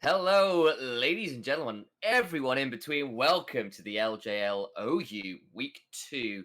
Hello, ladies and gentlemen, everyone in between. Welcome to the LJL OU Week 2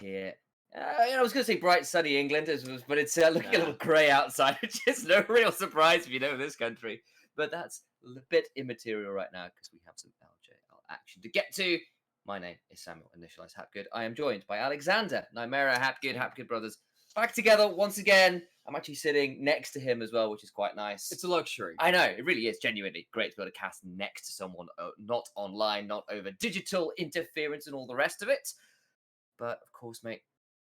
here. I was going to say bright, sunny England, but it's looking a little grey outside, which is no real surprise if you know this country. But that's a bit immaterial right now because we have some LJL action to get to. My name is Samuel, initialized Hapgood. I am joined by Alexander, Nymera, Hapgood brothers. Back together once again. I'm actually sitting next to him as well, which is quite nice. It's a luxury. I know, it really is genuinely great to be able to cast next to someone, not online, not over digital interference and all the rest of it. But of course, mate,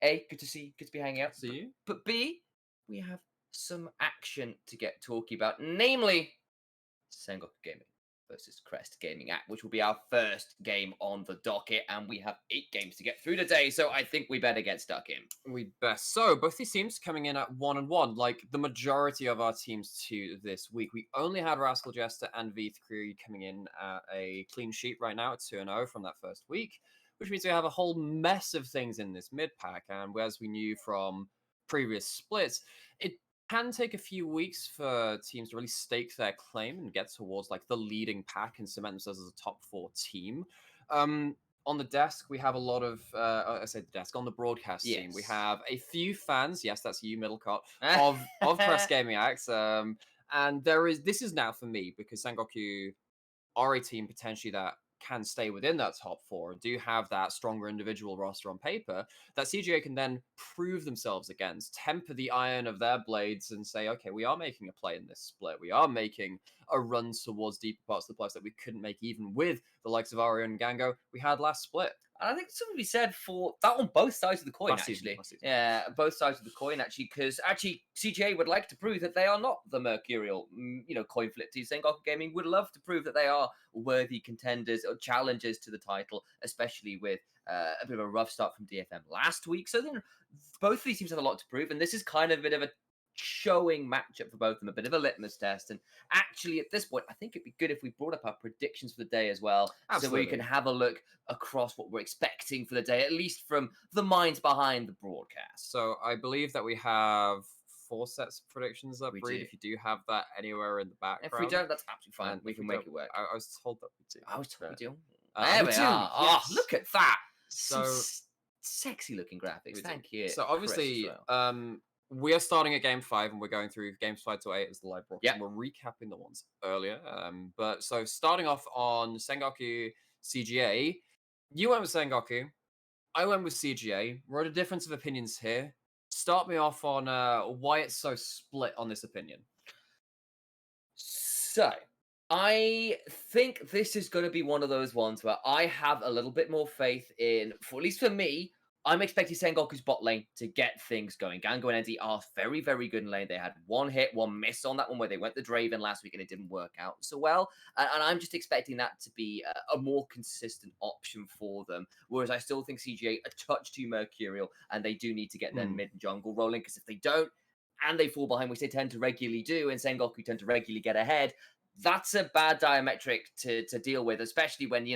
A, good to be hanging out. See you. But B, we have some action to get talking about, namely Sengoku Gaming versus Crest Gaming Act, which will be our first game on the docket, and we have 8 games to get through today, so I think we better get stuck in. We best. So, both these teams coming in at 1-1, like the majority of our teams to this week. We only had Rascal Jester and V3 coming in at a clean sheet right now at 2-0 from that first week, which means we have a whole mess of things in this mid-pack, and as we knew from previous splits, it can take a few weeks for teams to really stake their claim and get towards like the leading pack and cement themselves as a top 4 team. On the desk, we have a lot of, I say the desk, on the broadcast team, we have a few fans, yes, that's you, Middlecott, of Crest Gaming Acts, and this is now for me, because Sengoku are a team potentially that can stay within that top 4 and do have that stronger individual roster on paper that CGA can then prove themselves against, temper the iron of their blades and say, okay, we are making a play in this split. We are making a run towards deeper parts of the playoffs that we couldn't make even with the likes of Ario and Gango we had last split. And I think something to be said for that on both sides of the coin, Last actually. season. Yeah, both sides of the coin, actually, because CGA would like to prove that they are not the mercurial, coin flip team. Sengoku Gaming would love to prove that they are worthy contenders or challengers to the title, especially with a bit of a rough start from DFM last week. So then both of these teams have a lot to prove, and this is kind of a bit of a showing matchup for both of them, a bit of a litmus test. And actually, at this point, I think it'd be good if we brought up our predictions for the day as well. Absolutely. So we can have a look across what we're expecting for the day, at least from the minds behind the broadcast. So I believe that we have 4 sets of predictions up, Reed, do. if you do have that anywhere in the background. If we don't, that's absolutely fine. And we can make it work. I was told that we do. I was told we do. There we are. Yes. Oh, look at that. So sexy looking graphics. Thank you. So obviously, we are starting at Game 5, and we're going through Games 5 to 8 as the live broadcast. We're recapping the ones earlier. But so starting off on Sengoku CGA, you went with Sengoku, I went with CGA. We're at a difference of opinions here. Start me off on why it's so split on this opinion. So, I think this is going to be one of those ones where I have a little bit more faith in, at least for me, I'm expecting Sengoku's bot lane to get things going. Gango and ND are very, very good in lane. They had one hit, one miss on that one where they went the Draven last week and it didn't work out so well. And I'm just expecting that to be a more consistent option for them. Whereas I still think CGA a touch too mercurial and they do need to get their mid and jungle rolling, because if they don't and they fall behind, which they tend to regularly do, and Sengoku tend to regularly get ahead, that's a bad diametric to deal with, especially when,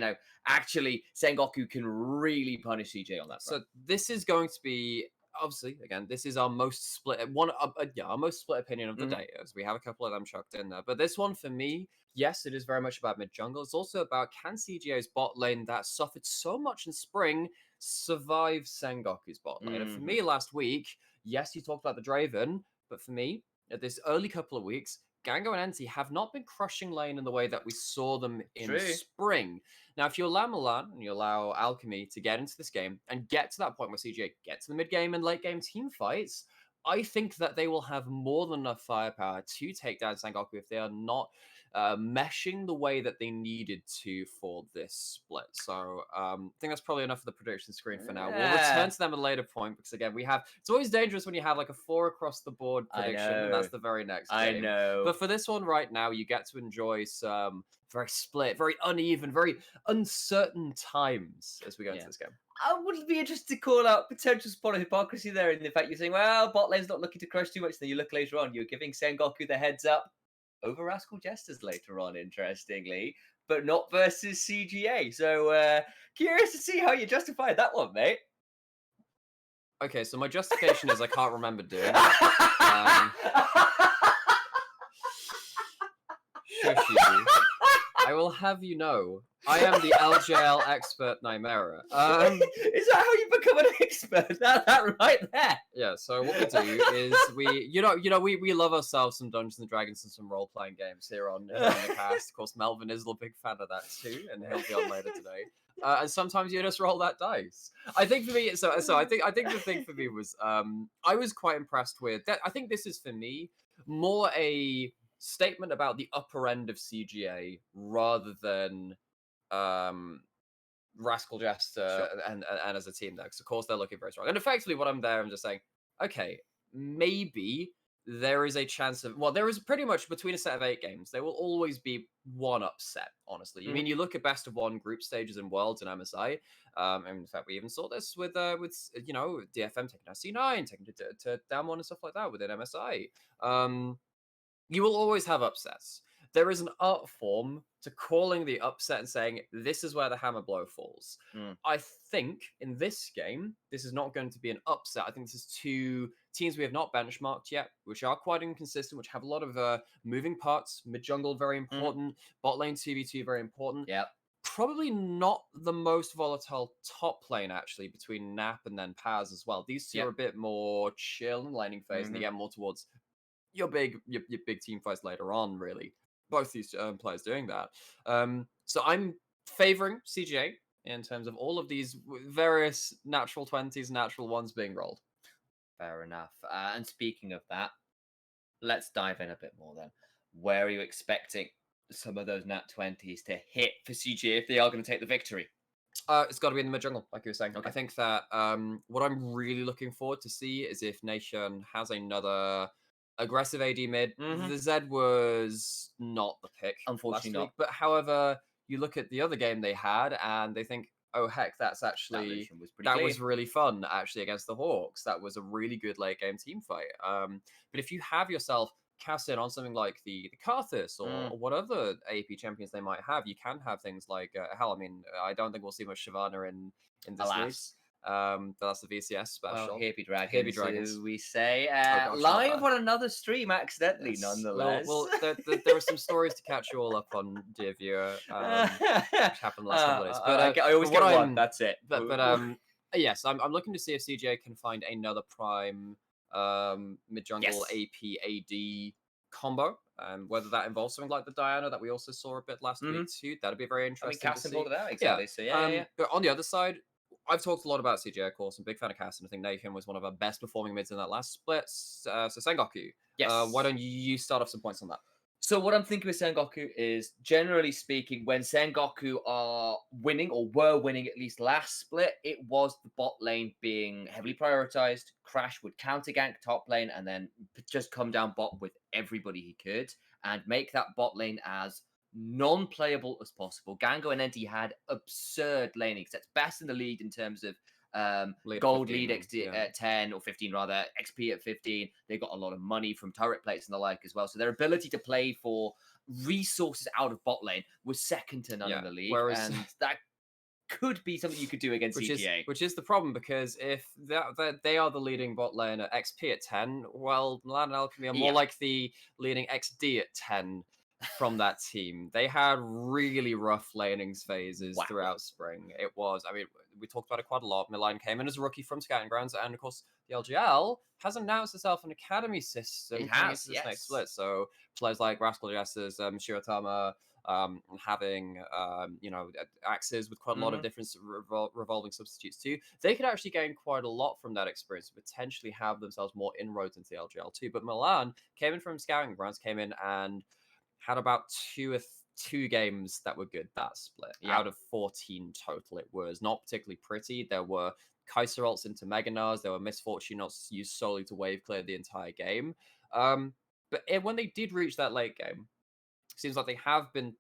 actually Sengoku can really punish CJ on that front. So this is going to be, obviously, again, this is our most split, our most split opinion of the day, as we have a couple of them chucked in there. But this one, for me, yes, it is very much about mid-jungle. It's also about, can CGA's bot lane that suffered so much in spring survive Sengoku's bot lane? And for me, last week, yes, you talked about the Draven, but for me, at this early couple of weeks, Gango and NT have not been crushing lane in the way that we saw them in spring. Now, if you allow Milan and you allow Alchemy to get into this game and get to that point where CGA get to the mid-game and late-game team fights, I think that they will have more than enough firepower to take down Sengoku if they are not meshing the way that they needed to for this split. So I think that's probably enough of the prediction screen for now. We'll return to them at a later point, because again, it's always dangerous when you have like a 4 across the board prediction, and that's the very next game. I know. But for this one right now, you get to enjoy some very split, very uneven, very uncertain times as we go into this game. I would be interested to call out potential spot of hypocrisy there in the fact you're saying, well, bot lane's not looking to crush too much. Then you look later on, you're giving Sengoku the heads up over Rascal Jesters later on, interestingly, but not versus CGA. So curious to see how you justify that one, mate. Okay, so my justification is I can't remember doing it. Shush you. I will have you know, I am the LJL expert Nightmare. Is that how you become an expert? That right there. Yeah, so what we do is we love ourselves some Dungeons and Dragons and some role playing games here on the cast. Of course, Melvin is a big fan of that too, and he'll be on later today. And sometimes you just roll that dice. I think for me, so I think the thing for me was I was quite impressed with that. I think this is for me more a statement about the upper end of CGA rather than Rascal Jester and as a team there, because of course they're looking very strong. And effectively, what I'm just saying, okay, maybe there is a chance of there is pretty much between a set of 8 games, there will always be one upset. Honestly, I mean, you look at best of 1 group stages in Worlds and MSI. And in fact, we even saw this with DFM taking out C9, taking to down 1 and stuff like that within MSI. You will always have upsets. There is an art form to calling the upset and saying, this is where the hammer blow falls. I think in this game, this is not going to be an upset. I think this is 2 teams we have not benchmarked yet, which are quite inconsistent, which have a lot of moving parts. Mid-jungle, very important. Bot lane 2v2, very important. Yep. Probably not the most volatile top lane, actually, between Nap and then Paz as well. These 2 are a bit more chill in the laning phase, and they get more towards your big team fights later on, really. Both these players doing that. So I'm favoring CGA in terms of all of these various natural 20s, natural 1s being rolled. Fair enough. And speaking of that, let's dive in a bit more then. Where are you expecting some of those nat 20s to hit for CGA if they are going to take the victory? It's got to be in the mid-jungle, like you were saying. Okay. I think that what I'm really looking forward to see is if Nation has another aggressive AD mid. The Zed was not the pick, unfortunately not. But however, you look at the other game they had, and they think, oh heck, that's actually that was really fun actually against the Hawks. That was a really good late game team fight. But if you have yourself cast in on something like the Karthus or what other AP champions they might have, you can have things like hell. I mean, I don't think we'll see much Shyvana in this league. But that's the VCS special. Well, here be dragons. Here be dragons. We say gosh, live on another stream accidentally, Yes. nonetheless. Well, there are some stories to catch you all up on, dear viewer, which happened last couple of days. But I always get one. That's it. But yes, I'm looking to see if CJ can find another prime mid jungle AP AD combo. Whether that involves something like the Diana that we also saw a bit last week too. That'd be very interesting. Cass involved that exactly. So yeah. But on the other side, I've talked a lot about CJ, of course. I'm a big fan of Cass, and I think Nathan was one of our best performing mids in that last split. So Sengoku, why don't you start off some points on that? So what I'm thinking with Sengoku is, generally speaking, when Sengoku are winning, or were winning at least last split, it was the bot lane being heavily prioritized. Crash would counter gank top lane and then just come down bot with everybody he could and make that bot lane as non-playable as possible. Gango and NT had absurd laning sets, best in the league in terms of gold 15, lead XP at 10 or 15 rather, XP at 15. They got a lot of money from turret plates and the like as well. So their ability to play for resources out of bot lane was second to none in the league. And that could be something you could do against CGA. Which is the problem, because if they are the leading bot lane at XP at 10, well, Milan and Alchemy are more like the leading XD at 10 from that team. They had really rough lanings phases throughout spring. It was, I mean, we talked about it quite a lot. Milan came in as a rookie from Scouting Grounds, and of course, the LJL has announced itself an academy system. It has, this next split. So players like Rascal Jesters, Shiratama, having axes with quite a lot of different revolving substitutes too. They could actually gain quite a lot from that experience, potentially have themselves more inroads into the LJL too. But Milan came in from Scouting Grounds, came in and had about two games that were good that split. Out of 14 total. It was not particularly pretty. There were Kaiser ults into Meganars. There were Misfortune ults used solely to wave clear the entire game. But when they did reach that late game, it seems like they have been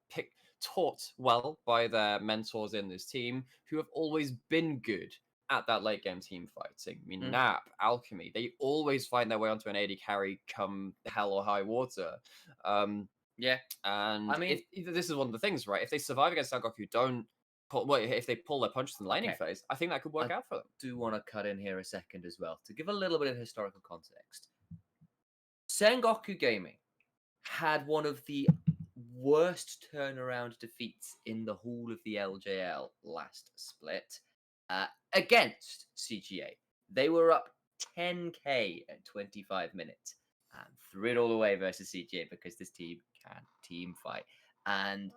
taught well by their mentors in this team, who have always been good at that late game team fighting. I mean, Nap, Alchemy, they always find their way onto an AD carry come hell or high water. And I mean, this is one of the things, right? If they survive against Sengoku, if they pull their punches in the laning phase, I think that could work out for them. I do want to cut in here a second as well to give a little bit of historical context. Sengoku Gaming had one of the worst turnaround defeats in the whole of the LJL last split against CGA. They were up 10k at 25 minutes and threw it all away versus CGA because this team can team fight. And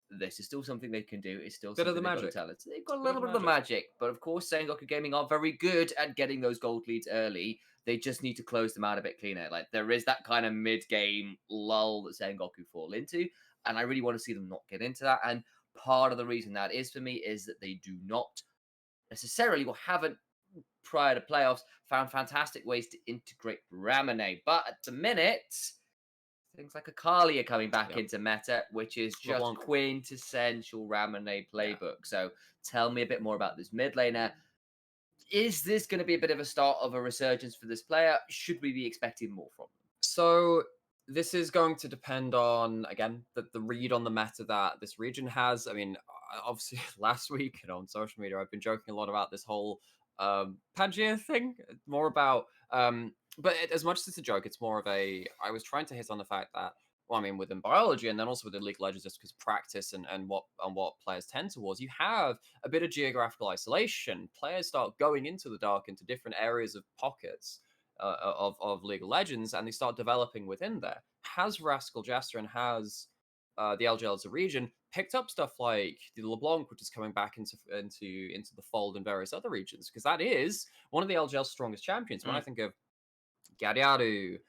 this is still something they can do. It's still Bit of something the they've got magic. talent. They've got a little bit of the magic. But of course, Sengoku Gaming are very good at getting those gold leads early. They just need to close them out a bit cleaner. Like, there is that kind of mid-game lull that Sengoku fall into. And I really want to see them not get into that. And part of the reason that is for me is that they do not necessarily, or haven't prior to playoffs, found fantastic ways to integrate Ramune. But at the minute, things like Akali are coming back into meta, which is just LeBlanc. quintessential Ramune playbook. So tell me a bit more about this mid laner. Is this going to be a bit of a start of a resurgence for this player? Should we be expecting more from them? So this is going to depend on, again, the read on the meta that this region has. I mean, obviously last week on social media, I've been joking a lot about this whole Pangea thing. More about but as much as it's a joke, it's more of a, I was trying to hit on the fact that, well, I mean, within biology and then also within League of Legends, just because practice and what players tend towards, you have a bit of geographical isolation. Players start going into the dark, into different areas of pockets of League of Legends, and they start developing within there. Has Rascal Jester and has the LJL as a region picked up stuff like the LeBlanc, which is coming back into the fold in various other regions? Because that is one of the LJL's strongest champions. When I think of Gadiaru,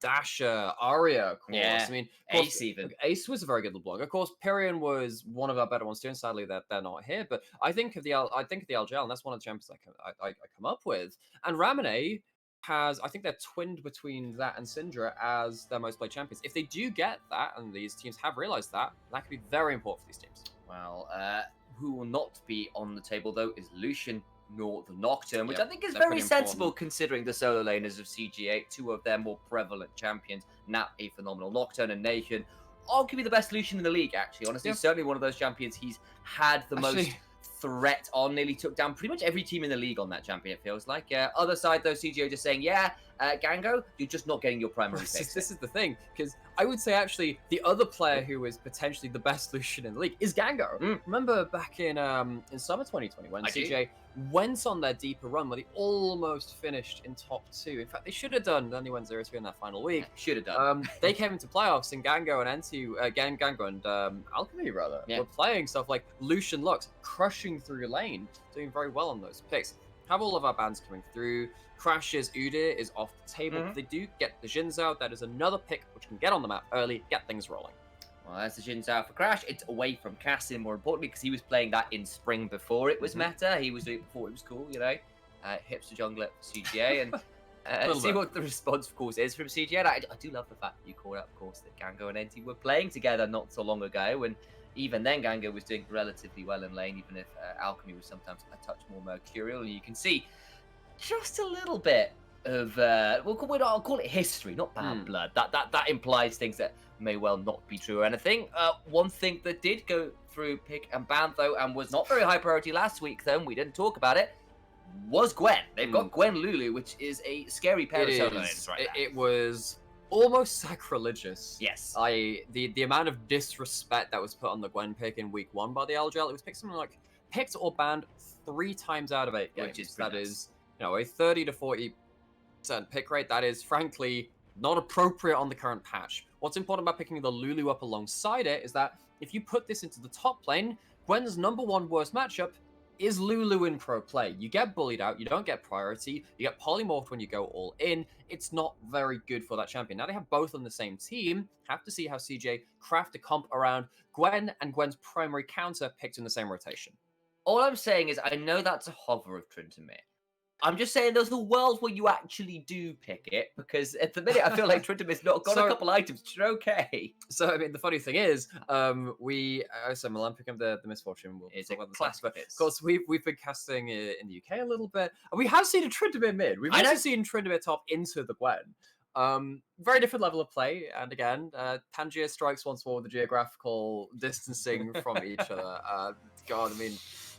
Dasher, Arya, of course. Yeah, I mean, Ace even. Ace was a very good LeBlanc. Of course, Pyrion was one of our better ones too, and sadly that they're not here. But I think of the LJL, and that's one of the champions I come up with. And Ramune has, I think they're twinned between that and Syndra as their most played champions. If they do get that, and these teams have realized that, that could be very important for these teams. Well, who will not be on the table though is Lucian nor the Nocturne, which Yep, I think is they're very pretty sensible important. considering the solo laners of CG8, two of their more prevalent champions. Nat, a phenomenal Nocturne, and Nation, arguably the best Lucian in the league, actually. Honestly, certainly one of those champions he's had the most threat on. Nearly took down pretty much every team in the league on that champion, it feels like. Other side, though, CGO just saying, Gango, you're just not getting your primary picks. This is the thing, because I would say actually the other player who is potentially the best Lucian in the league is Gango. Remember back in summer 2020 when CJ went on their deeper run where they almost finished in top 2. In fact, they should have done. Only went 0-3 in that final week. Should have done. They came into playoffs and Gango and Gango and Alchemy rather were playing stuff like Lucian Lux, crushing through lane, doing very well on those picks. Have all of our bans coming through. Crash's Udyr is off the table. But they do get the Jhin out. That is another pick which can get on the map early, get things rolling. Well, that's the Jhin out for Crash. It's away from Cassin, more importantly, because he was playing that in spring before it was meta. He was doing it before it was cool, you know. Hipster jungler for CGA. And see what the response, of course, is from CGA. And I do love the fact that you called out, of course, that Gango and NT were playing together not so long ago. And even then, Gango was doing relatively well in lane, even if Alchemy was sometimes a touch more mercurial. And you can see just a little bit of I'll call it history, not bad blood. That implies things that may well not be true or anything. One thing that did go through pick and ban though, and was not very high priority last week though, and we didn't talk about it, was Gwen. They've got Gwen Lulu, which is a scary pair of solo lanes right now. It was almost sacrilegious. Yes. The amount of disrespect that was put on the Gwen pick in week 1 by the LJL, it was picked something like picked or banned 3 times out of 8 games. Which is that is, you know, a 30 to 40% pick rate. That is frankly not appropriate on the current patch. What's important about picking the Lulu up alongside it is that if you put this into the top lane, Gwen's #1 worst matchup is Lulu in pro play. You get bullied out, you don't get priority, you get polymorphed when you go all in. It's not very good for that champion. Now they have both on the same team. Have to see how CJ craft a comp around Gwen and Gwen's primary counter picked in the same rotation. All I'm saying is I know that's a hover of Trintamir. I'm just saying there's a world where you actually do pick it, because at the minute I feel like Trintamir's not got a couple items. You're okay. So, I mean, the funny thing is, I'm picking the misfortune. It's a classic. Of course, we've been casting in the UK a little bit, and we have seen a Trintamir mid. We've also seen Trintamir top into the Gwen. Very different level of play, and again, Pangea strikes once more with the geographical distancing from each other. God, I mean,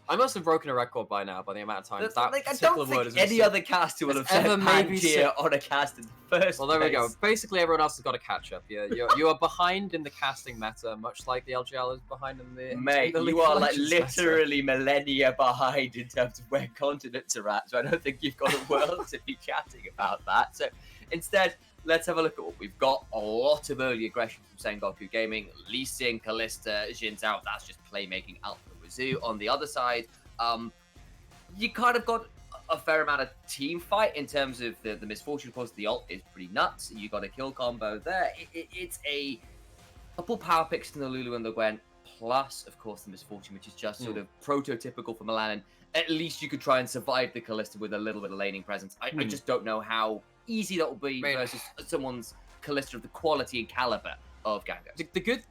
I must have broken a record by now by the amount of times that Like, I particular don't word think has been any said. other caster will have Has said ever maybe Pangear on a cast in the first Well, there we go. place. Basically, everyone else has got to catch up. You are behind in the casting meta, much like the LJL is behind in the Mate, in the League you of are like Legends meta. literally millennia behind in terms of where continents are at, so I don't think you've got a world to be chatting about that. So instead, let's have a look at what we've got. A lot of early aggression from Sengoku Gaming. Lee Sin, Kalista, Jin Zhao, that's just playmaking out the wazoo. On the other side, you kind of got a fair amount of team fight in terms of the misfortune. Of course, the ult is pretty nuts. You got a kill combo there. It's a couple power picks from the Lulu and the Gwen, plus, of course, the misfortune, which is just sort of prototypical for Milan. And at least you could try and survive the Kalista with a little bit of laning presence. I just don't know how easy that will be versus someone's Kalista of the quality and caliber of Gango.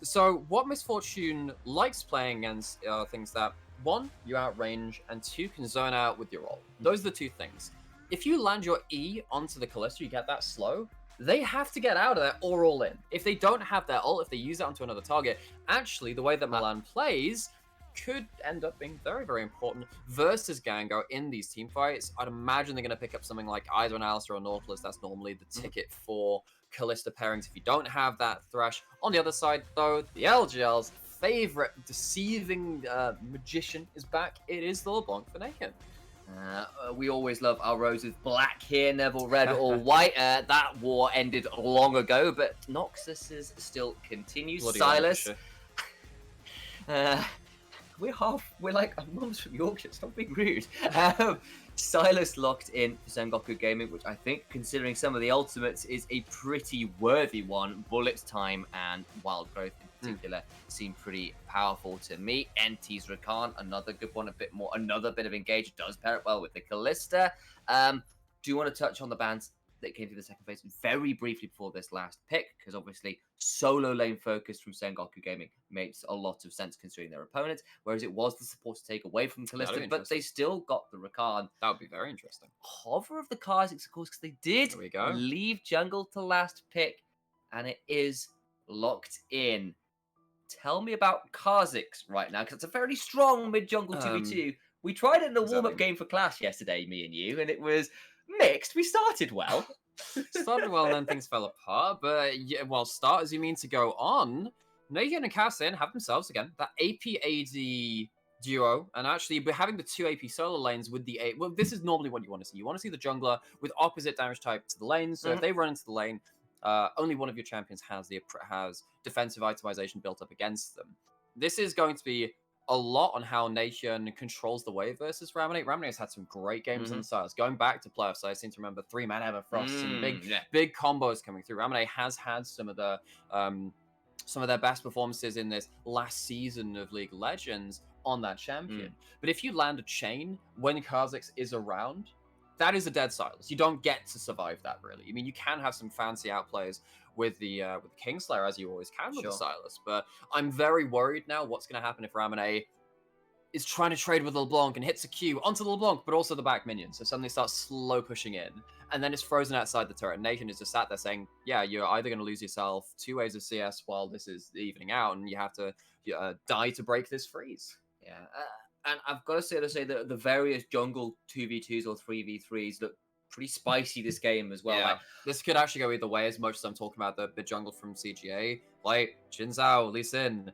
So what misfortune likes playing against are things that, one, you outrange, and two, can zone out with your ult. Those are the two things. If you land your E onto the Kalista, you get that slow, they have to get out of there or all in. If they don't have their ult, if they use it onto another target, actually, the way that Milan plays could end up being very, very important versus Gango in these team fights. I'd imagine they're going to pick up something like either an Alistar or Nautilus. That's normally the ticket for Kalista pairings if you don't have that Thresh. On the other side, though, the LGL's favorite deceiving magician is back. It is the LeBlanc for Naked. We always love our roses black here, never red or white. That war ended long ago, but Noxus still continues. Bloody Silas, we're like mums from Yorkshire. Stop being rude. Silas locked in for Sengoku Gaming, which I think, considering some of the ultimates, is a pretty worthy one. Bullets Time and Wild Growth in particular seem pretty powerful to me. NT's Rakan, another good one, another bit of engage, does pair it well with the Kalista. Do you want to touch on the bans that came through the second phase very briefly before this last pick? Because obviously solo lane focus from Sengoku Gaming makes a lot of sense considering their opponents, whereas it was the support to take away from Kalista, but they still got the Rakan. That would be very interesting. Hover of the Kha'Zix, of course, because they did leave jungle to last pick, and it is locked in. Tell me about Kha'Zix right now, because it's a fairly strong mid-jungle 2v2. We tried it in a warm-up game for Clash yesterday, me and you, and it was mixed. We started well. Started well, and then things fell apart. But yeah, well, start as you mean to go on. Negan and Cassin have themselves again that AP AD duo, and actually we're having the two AP solo lanes with the well, this is normally what you want to see. You want to see the jungler with opposite damage type to the lanes. So if they run into the lane, only one of your champions has defensive itemization built up against them. This is going to be a lot on how Nation controls the wave versus Ramonate. Ramonate has had some great games in the styles. Going back to playoffs, I seem to remember 3-man Everfrost and big combos coming through. Ramonate has had some of their best performances in this last season of League of Legends on that champion. But if you land a chain when Kha'Zix is around, that is a dead silence. You don't get to survive that, really. I mean, you can have some fancy outplays with the Kingslayer, as you always can with the Silas, but I'm very worried now what's going to happen if Ramonate is trying to trade with LeBlanc and hits a Q onto LeBlanc, but also the back minions, so suddenly starts slow pushing in, and then it's frozen outside the turret. Nation is just sat there saying, yeah, you're either going to lose yourself 2 ways of CS while this is evening out, and you have to die to break this freeze. Yeah, and I've got to say that the various jungle 2v2s or 3v3s look pretty spicy this game as well. Yeah, like, this could actually go either way, as much as I'm talking about the jungle from CGA. Like, Jin Zhao, Lee Sin,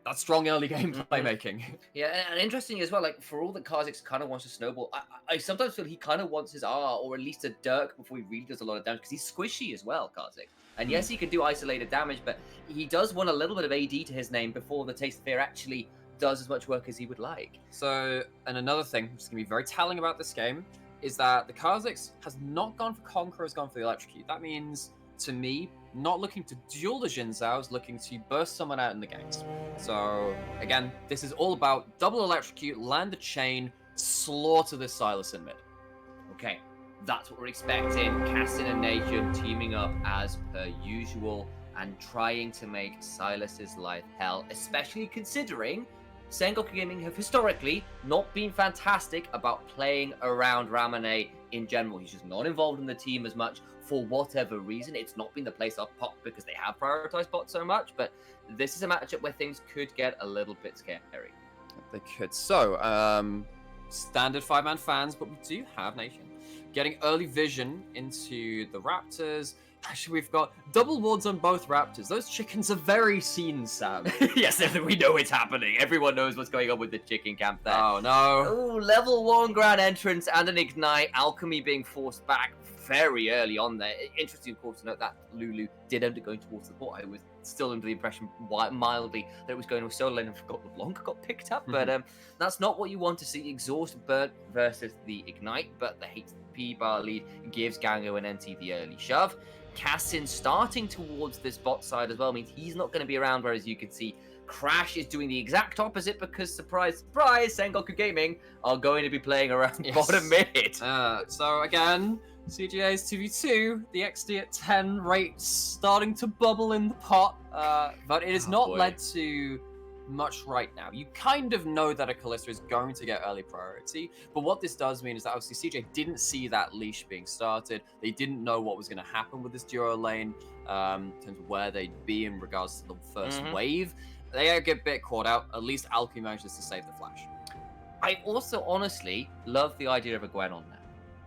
that's strong early game playmaking. Yeah, and interesting as well, like, for all that Kha'Zix kind of wants to snowball, I sometimes feel he kind of wants his R, or at least a Dirk before he really does a lot of damage, because he's squishy as well, Kha'Zix. And yes, he can do isolated damage, but he does want a little bit of AD to his name before the Taste of Fear actually does as much work as he would like. So, and another thing, which is going to be very telling about this game, is that the Kha'Zix has not gone for Conqueror, has gone for the Electrocute. That means, to me, not looking to duel the Jin Zhaos, looking to burst someone out in the gates. So, again, this is all about double Electrocute, land a chain, slaughter this Silas in mid. Okay, that's what we're expecting. Cassin and Nation teaming up as per usual and trying to make Silas's life hell, especially considering Sengoku Gaming have historically not been fantastic about playing around Ramonate in general. He's just not involved in the team as much for whatever reason. It's not been the place I've popped because they have prioritized bot so much, but this is a matchup where things could get a little bit scary. They could. So, standard 5-man fans, but we do have Nation getting early vision into the Raptors. Actually, we've got double wards on both Raptors. Those chickens are very seen, Sam. Yes, we know it's happening. Everyone knows what's going on with the chicken camp there. Oh, no. Oh, level 1 ground entrance and an ignite. Alchemy being forced back very early on there. Interesting, of course, to note that Lulu did end up going towards the port. I was still under the impression mildly that it was going to a solo lane and forgot the Blanc got picked up. But that's not what you want to see. Exhaust burnt versus the ignite, but the HP bar lead gives Gango and NT the early shove. Cassin starting towards this bot side as well means he's not going to be around, whereas you can see Crash is doing the exact opposite because, surprise, surprise, Sengoku Gaming are going to be playing around bottom mid. So again, CGA's 2v2, the XD at 10 rates starting to bubble in the pot, but it has not led to much right now. You kind of know that a Kalista is going to get early priority, but what this does mean is that obviously CJ didn't see that leash being started. They didn't know what was going to happen with this duo lane, in terms of where they'd be in regards to the first wave. They get a bit caught out. At least Alki manages to save the flash. I also honestly love the idea of a Gwen on there.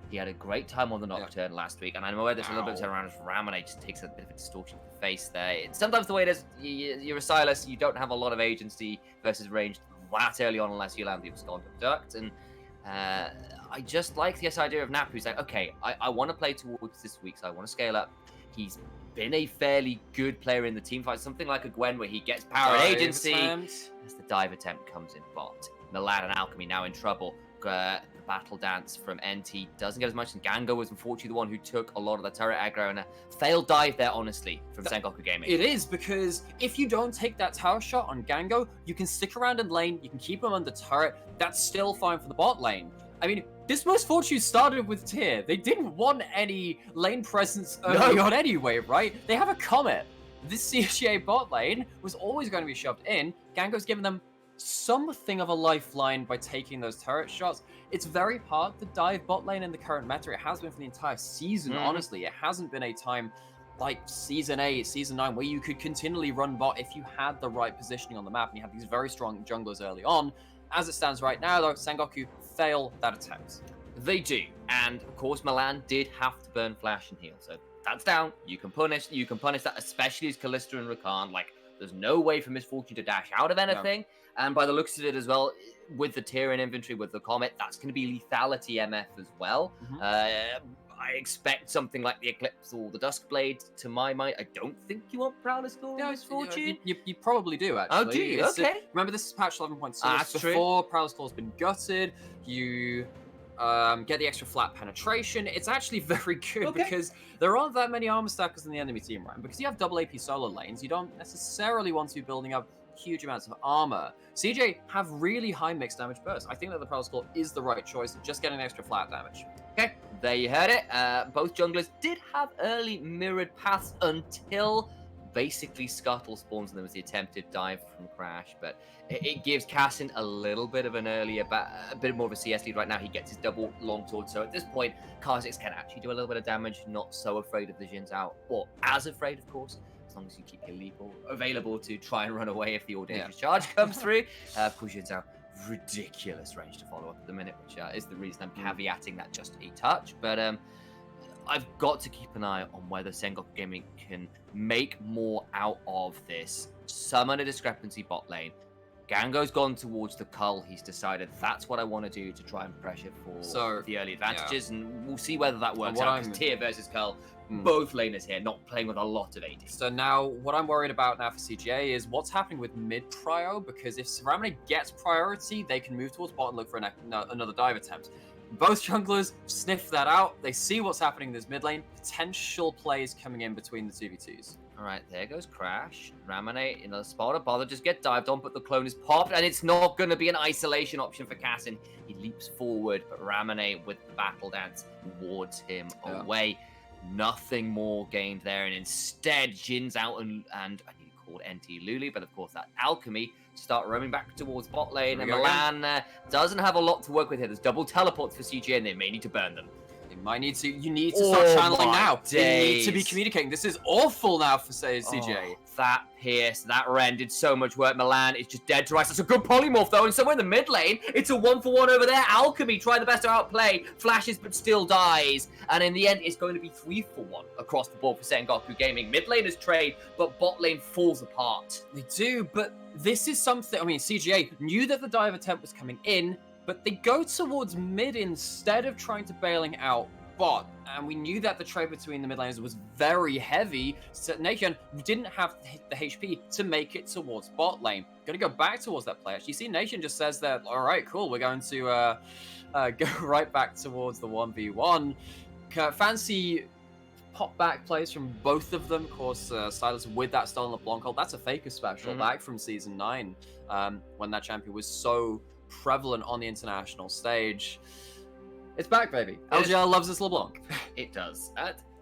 He had a great time on the Nocturne last week, and I'm aware there's a little bit of turnaround as Ramone just takes a bit of a distortion to the face there. Sometimes the way it is, you're a Silas, you don't have a lot of agency versus ranged that early on unless you land the abscond abduct, and I just like this idea of Nap, who's like, okay, I want to play towards this week, so I want to scale up. He's been a fairly good player in the team fight, something like a Gwen where he gets power and agency as the dive attempt comes in bot. Milan and Alchemy now in trouble. The battle dance from NT doesn't get as much, and Gango was unfortunately the one who took a lot of the turret aggro, and a failed dive there, honestly, from Sengoku Gaming. It is, because if you don't take that tower shot on Gango, you can stick around in lane, you can keep him under turret, that's still fine for the bot lane. I mean, this Misfortune started with Tyr. They didn't want any lane presence early on anyway, right? They have a Comet. This CGA bot lane was always going to be shoved in. Gango's given them something of a lifeline by taking those turret shots. It's very hard to dive bot lane in the current meta. It has been for the entire season, honestly. It hasn't been a time like Season 8, Season 9, where you could continually run bot if you had the right positioning on the map and you had these very strong junglers early on. As it stands right now, though, Sengoku fail that attempt. They do, and of course Milan did have to burn flash and heal, so that's down. You can punish that, especially as Kalista and Rakan. Like, there's no way for Misfortune to dash out of anything. No. And by the looks of it as well, with the Tyr in inventory, with the Comet, that's going to be lethality MF as well. I expect something like the Eclipse or the Duskblade, to my mind. I don't think you want Prowler's Claw or Misfortune. You probably do, actually. Oh, do you? Okay. Remember, this is patch 11.6. That's before Prowler's Claw's been gutted, you get the extra flat penetration. It's actually very good because there aren't that many armor stackers in the enemy team, right? Because you have double AP solo lanes, you don't necessarily want to be building up huge amounts of armor. CJ have really high mixed damage burst. I think that the Prowler's Claw is the right choice, just getting extra flat damage. Okay, there you heard it. Both junglers did have early mirrored paths until basically Scuttle spawns, and there was the attempted dive from Crash, but it gives Cassin a little bit of an earlier, a bit more of a CS lead right now. He gets his double long sword, so at this point, Kha'Zix can actually do a little bit of damage, not so afraid of the Jin's out, or as afraid, of course, as long as you keep your Leap available to try and run away if the All Dangerous Charge comes through. Of course, Jin's out. Ridiculous range to follow up at the minute, which is the reason I'm caveating that just a touch, but I've got to keep an eye on whether Sengoku Gaming can make more out of this. Summon a discrepancy bot lane. Gango's gone towards the Cull. He's decided that's what I want to do to try and pressure for the early advantages, and we'll see whether that works out. Because Tyr versus Cull, both laners here, not playing with a lot of AD. So now, what I'm worried about now for CGA is what's happening with mid-prio, because if Ramone gets priority, they can move towards bot and look for another dive attempt. Both junglers sniff that out. They see what's happening in this mid lane. Potential plays coming in between the 2v2s. All right, there goes Crash. Ramone in the spot of bother, just get dived on, but the clone is popped, and it's not going to be an isolation option for Cassin. He leaps forward, but Ramone with the battle dance wards him away. Nothing more gained there, and instead Jin's out and I need to call NT Lulu, but of course that Alchemy start roaming back towards bot lane, and Milan doesn't have a lot to work with here. There's double teleports for CGA, and they may need to burn them. They You need to start channeling now. Days. You need to be communicating. This is awful now for CJ. That Pierce, that Ren did so much work. Milan is just dead to rights. That's a good polymorph though, and somewhere in the mid lane, it's a 1-for-1 over there. Alchemy trying the best to outplay, flashes but still dies, and in the end, it's going to be 3-for-1 across the board for Sengoku Gaming. Mid lane is trade, but bot lane falls apart. They do, but this is something. I mean, CGA knew that the dive attempt was coming in, but they go towards mid instead of trying to bailing out bot, and we knew that the trade between the mid laners was very heavy, so Nation didn't have the HP to make it towards bot lane. Gonna go back towards that play. Actually, you see Nation just says that, all right, cool, we're going to go right back towards the 1v1. Fancy pop back plays from both of them. Of course, Stylus with that Stolen LeBlanc hold, that's a Faker special back from Season 9, when that champion was so prevalent on the international stage. It's back, baby. LJL loves this LeBlanc. It does.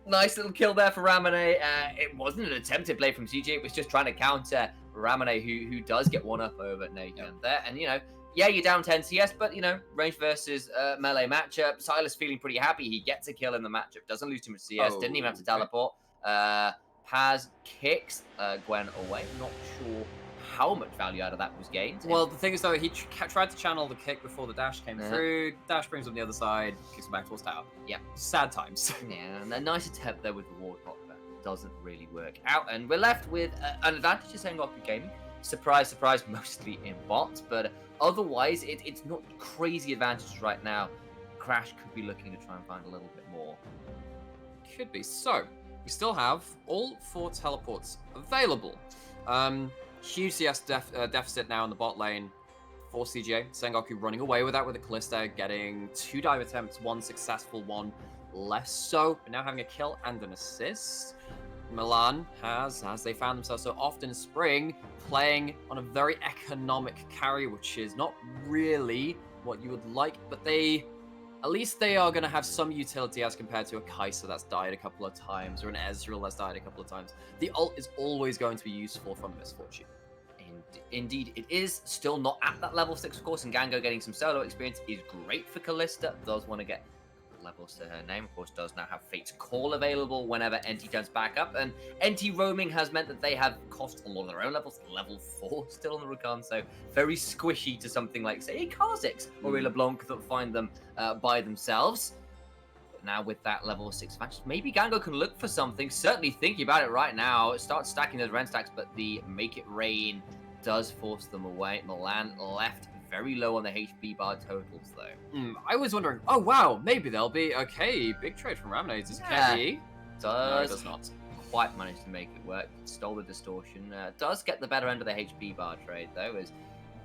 Nice little kill there for Ramone. It wasn't an attempted play from CJ. It was just trying to counter Ramone, who does get one up over Nathan there. And, yeah, you're down 10 CS, but, range versus melee matchup. Silas feeling pretty happy. He gets a kill in the matchup. Doesn't lose too much CS. Didn't even have to teleport. Paz kicks Gwen away. Not sure how much value out of that was gained. Well, the thing is, though, he tried to channel the kick before the dash came through. Dash brings him on the other side, kicks him back towards tower. Yeah, sad times. Yeah, and a nice attempt there with the ward pop, but doesn't really work out. And we're left with an advantage to Sengoku Gaming. Surprise, surprise, mostly in bots, but otherwise, it's not crazy advantages right now. Crash could be looking to try and find a little bit more. Could be. So, we still have all 4 teleports available. Huge CS deficit now in the bot lane for CJ. Sengoku running away with that with the Callista, getting 2 dive attempts, 1 successful, 1 less so. But now having a kill and an assist. Milan has, as they found themselves so often in spring, playing on a very economic carry, which is not really what you would like, but at least they are going to have some utility as compared to a Kai'Sa that's died a couple of times, or an Ezreal that's died a couple of times. The ult is always going to be useful from Misfortune. Indeed, it is still not at that level 6, of course, and Gango getting some solo experience is great for Callista. Does want to get levels to her name, of course, does now have Fate's Call available whenever NT turns back up, and NT roaming has meant that they have cost a lot of their own levels, level 4 still on the Rakan, so very squishy to something like, say, Kha'Zix or LeBlanc that find them by themselves. But now with that level 6 match, maybe Gango can look for something, certainly thinking about it right now, start stacking those Ren stacks, but the Make It Rain does force them away. Milan left very low on the HP bar totals, though. I was wondering, oh wow, maybe they'll be okay. Big trade from Ramone. Does it KDE? No, it does not quite manage to make it work. Stole the distortion. Does get the better end of the HP bar trade, though, as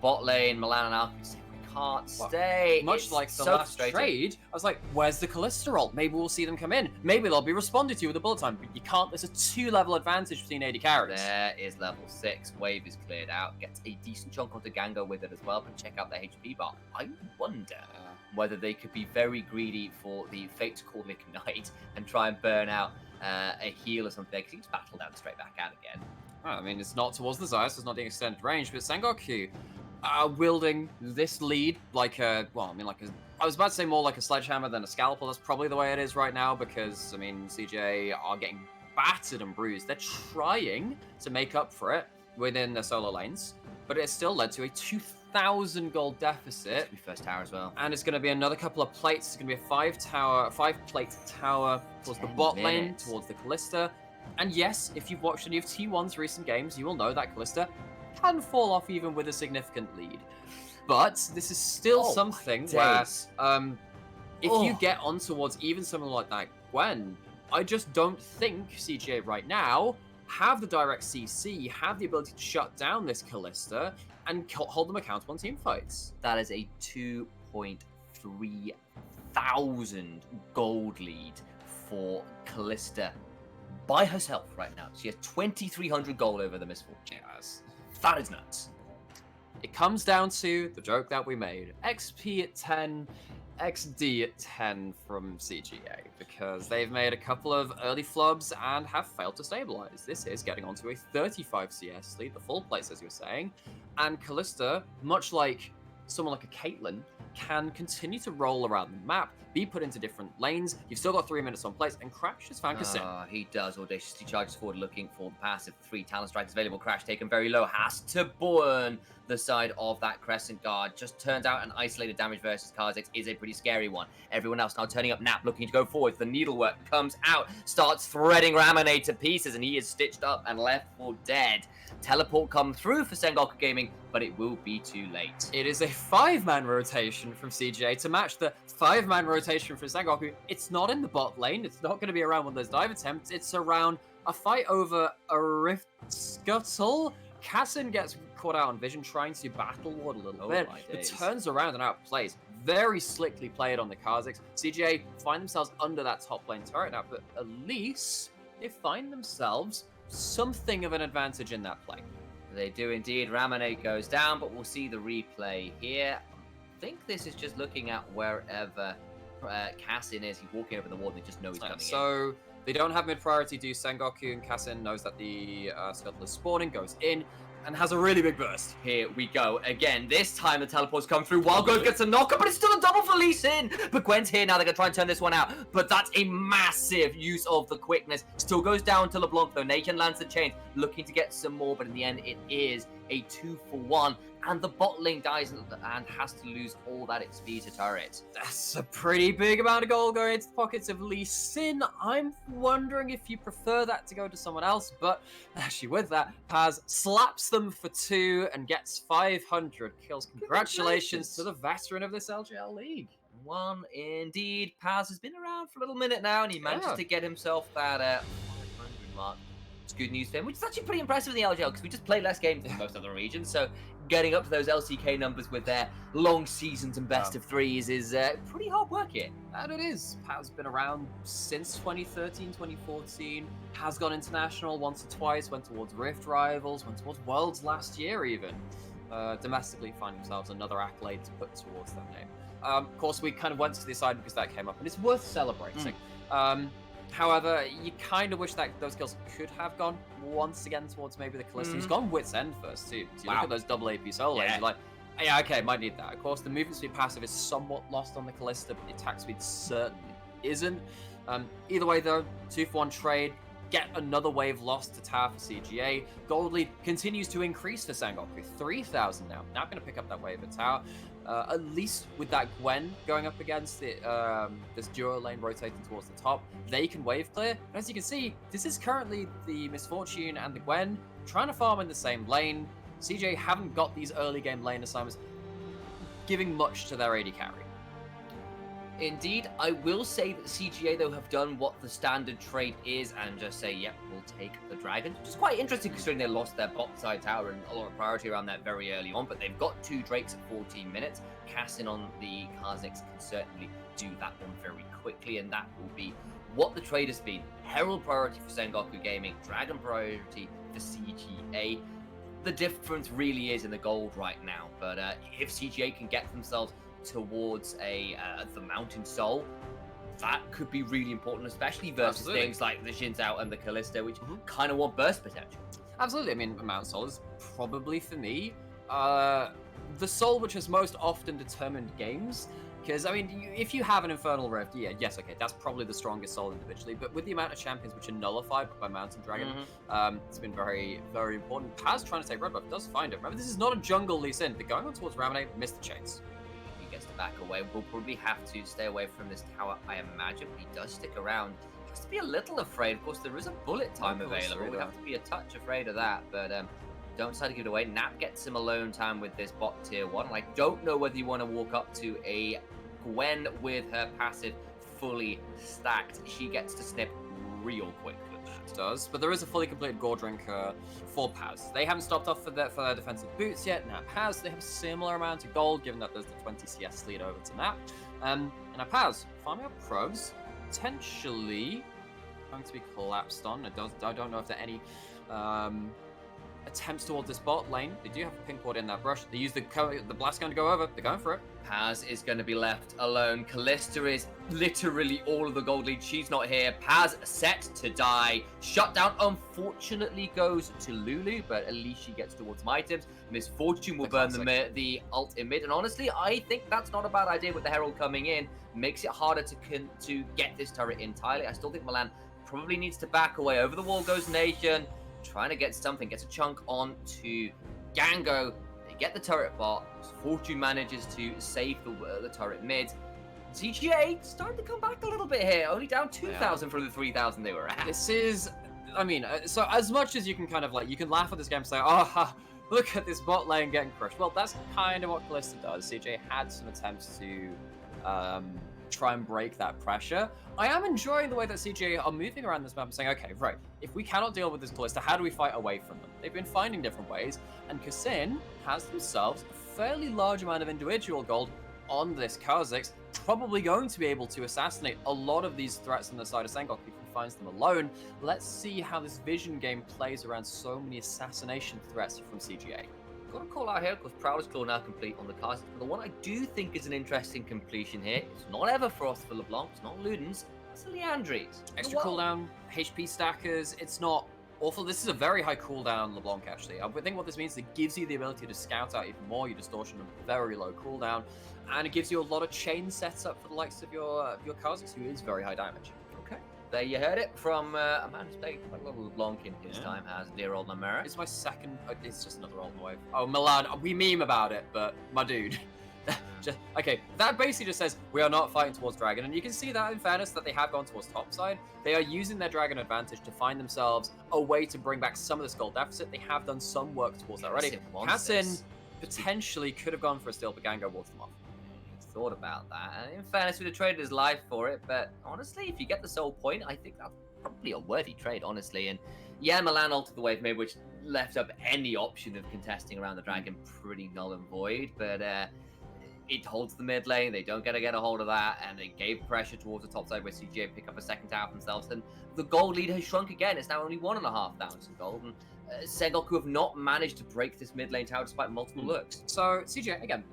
bot lane, Milan and Alchemy say, we can't stay. Much it's like the so last trade, I was like, where's the Callista ult? Maybe we'll see them come in. Maybe they'll be responded to with a bullet time, but you can't. There's a 2-level advantage between AD carries. There is level 6. Wave is cleared out. Gets a decent chunk onto Gango with it as well, but check out the HP bar. I wonder whether they could be very greedy for the Fate's Call Ignite and try and burn out a heal or something, because he's battled down straight back out again. I mean, it's not towards the Zeus, it's not the extended range, but Sengoku wielding this lead like a, I was about to say more like a sledgehammer than a scalpel. That's probably the way it is right now, because, I mean, CJ are getting battered and bruised. They're trying to make up for it within their solo lanes, but it still led to a 2,000 gold deficit. First tower as well. And it's going to be another couple of plates. It's going to be a 5-plate tower towards the bot lane, towards the Callista. And yes, if you've watched any of T1's recent games, you will know that Callista can fall off even with a significant lead. But this is still something where if you get on towards even someone like that Gwen, I just don't think CGA right now have the direct CC, have the ability to shut down this Callista and hold them accountable in team fights. That is a 2.3 thousand gold lead for Callista by herself right now. She has 2,300 gold over the Misfortune. Yes. That is nuts. It comes down to the joke that we made. XP at 10, XD at 10 from CGA, because they've made a couple of early flubs and have failed to stabilize. This is getting onto a 35 CS lead, the full place, as you were saying, and Callista, much like someone like a Caitlyn, can continue to roll around the map, be put into different lanes. You've still got 3 minutes on place, and Crash just found Kassin. He does audaciously charges forward, looking for the passive. 3 talent strikes available. Crash taken very low, has to burn the side of that Crescent Guard. Just turns out an isolated damage versus Kha'Zix is a pretty scary one. Everyone else now turning up. Nap looking to go forward. The needlework comes out, starts threading Ramune to pieces, and he is stitched up and left for dead. Teleport come through for Sengoku Gaming, but it will be too late. It is a 5-man rotation from CGA to match the 5-man rotation from Sengoku. It's not in the bot lane. It's not going to be around one of those dive attempts. It's around a fight over a Rift Scuttle. Kassin gets caught out on vision, trying to battle ward a little bit, but turns around and outplays. Very slickly played on the Kha'Zix. CGA find themselves under that top lane turret now, but at least they find themselves something of an advantage in that play. They do indeed. Ramune goes down, but we'll see the replay here. I think this is just looking at wherever Kassin is. He's walking over the wall and they just know he's coming in. So they don't have mid-priority do. Sengoku, and Kassin knows that the Scuttle is spawning, goes in, and has a really big burst. Here we go. Again, this time the teleports come through. Wild Growth gets a knocker, but it's still a double for Lee Sin. But Gwen's here now. They're going to try and turn this one out. But that's a massive use of the quickness. Still goes down to LeBlanc, though. Nathan lands the chains, looking to get some more. But in the end, it is a 2-for-1. And the bot lane dies and has to lose all that XP to turret. That's a pretty big amount of gold going into the pockets of Lee Sin. I'm wondering if you prefer that to go to someone else, but actually with that, Paz slaps them for 2 and gets 500 kills. Congratulations to the veteran of this LJL league. One indeed. Paz has been around for a little minute now, and he manages to get himself that 500 mark. It's good news for him, which is actually pretty impressive in the LJL, because we just play less games than most other regions, so getting up to those LCK numbers with their long seasons and best of threes is pretty hard work here. And it is. Pat's been around since 2013, 2014, has gone international once or twice, went towards Rift Rivals, went towards Worlds last year even. Domestically find themselves another accolade to put towards their name. Of course, we kind of went to the side because that came up, and it's worth celebrating. However, you kind of wish that those kills could have gone once again towards maybe the Kalista. He's gone Wit's End first, too. So you look at those double AP solo lanes, you're like, yeah, okay, might need that. Of course, the movement speed passive is somewhat lost on the Kalista, but the attack speed certainly isn't. Either way, though, 2-for-1 trade. Get another wave lost to Tower for CGA. Gold lead continues to increase for Sengoku. 3,000 now. Now going to pick up that wave at Tower. At least with that Gwen going up against it, this duo lane rotating towards the top, they can wave clear. And as you can see, this is currently the Misfortune and the Gwen trying to farm in the same lane. CJ haven't got these early game lane assignments giving much to their AD carry. Indeed, I will say that CGA, though, have done what the standard trade is and just say, yep, we'll take the dragon. Which is quite interesting considering they lost their bot side tower and a lot of priority around that very early on, but they've got 2 Drakes at 14 minutes. Casting on the Kha'Zix can certainly do that one very quickly, and that will be what the trade has been. Herald priority for Sengoku Gaming, dragon priority for CGA. The difference really is in the gold right now, but if CGA can get themselves towards the Mountain Soul, that could be really important, especially versus things like the Xin Zhao and the Kalista, which kind of want burst potential. Absolutely. I mean, Mountain Soul is probably, for me, the soul which has most often determined games. Because, I mean, if you have an Infernal Rift, yes, okay, that's probably the strongest soul individually, but with the amount of champions which are nullified by Mountain Dragon, it's been very, very important. Paz trying to take red buff, does find it. Remember, this is not a jungle Lee Sin, but going on towards Ramune, missed the chains. Gets to back away. We'll probably have to stay away from this tower, I imagine, but he does stick around. He has to be a little afraid. Of course, there is a bullet time available. We have to be a touch afraid of that, but don't decide to give it away. Nap gets him alone time with this bot tier 1. I don't know whether you want to walk up to a Gwen with her passive fully stacked. She gets to snip real quick. Does, but there is a fully completed gore drink for Paz. They haven't stopped off for their defensive boots yet. Now Paz, they have a similar amount of gold, given that there's the 20 CS lead over to Nap. And now Paz, farming up probes, potentially going to be collapsed on. I don't know if there are any attempts towards this bot lane. They do have a pink ward in that brush. They use the blast gun to go over. They're going for it. Paz is going to be left alone. Callista is literally all of the gold lead. She's not here. Paz set to die. Shutdown unfortunately goes to Lulu, but at least she gets towards some items. Miss Fortune will burn the ult in mid. And honestly, I think that's not a bad idea with the Herald coming in. Makes it harder to get this turret entirely. I still think Milan probably needs to back away. Over the wall goes Nation. Trying to get something. Gets a chunk on to Gango. They get the turret bot. Fortune manages to save the turret mid. CGA starting to come back a little bit here. Only down 2,000 from the 3,000 they were at. This is, I mean, so as much as you can kind of like, you can laugh at this game and say, oh, look at this bot lane getting crushed. Well, that's kind of what Callista does. CGA had some attempts to try and break that pressure. I am enjoying the way that CGA are moving around this map and saying, okay, right, if we cannot deal with this Callista, how do we fight away from them? They've been finding different ways, and Kasin has themselves a fairly large amount of individual gold on this Kha'Zix, probably going to be able to assassinate a lot of these threats on the side of Sengoku if he finds them alone. Let's see how this vision game plays around so many assassination threats from CGA. Got to call out here because Prowler's Claw now complete on the Kha'Zix. But the one I do think is an interesting completion here, it's not Everfrost for LeBlanc, it's not Ludens, it's the Leandries. Extra cooldown, HP stackers, it's not awful. This is a very high cooldown LeBlanc, actually. I think what this means is it gives you the ability to scout out even more, your distortion of very low cooldown, and it gives you a lot of chain sets up for the likes of your Kha'Zix, who is very high damage. Okay. There you heard it from a man who's played quite a lot of LeBlanc in his time, as dear old Namera. It's my second, it's just another old wave. Oh, Milan, we meme about it, but my dude. Okay, that basically just says we are not fighting towards Dragon, and you can see that in fairness that they have gone towards top side. They are using their Dragon advantage to find themselves a way to bring back some of this gold deficit. They have done some work towards that already. Kassin potentially could have gone for a steal, but Gango walks them off. Thought about that, and in fairness, we'd have traded his life for it, but honestly, if you get the soul point, I think that's probably a worthy trade, honestly. And yeah, Milan ulted the wave mid, which left up any option of contesting around the Dragon pretty null and void, but it holds the mid lane. They don't get a hold of that, and they gave pressure towards the top side where CGA pick up a second tower for themselves, and the gold lead has shrunk again. It's now only 1,500 gold, and Sengoku have not managed to break this mid lane tower despite multiple looks. So CGA again,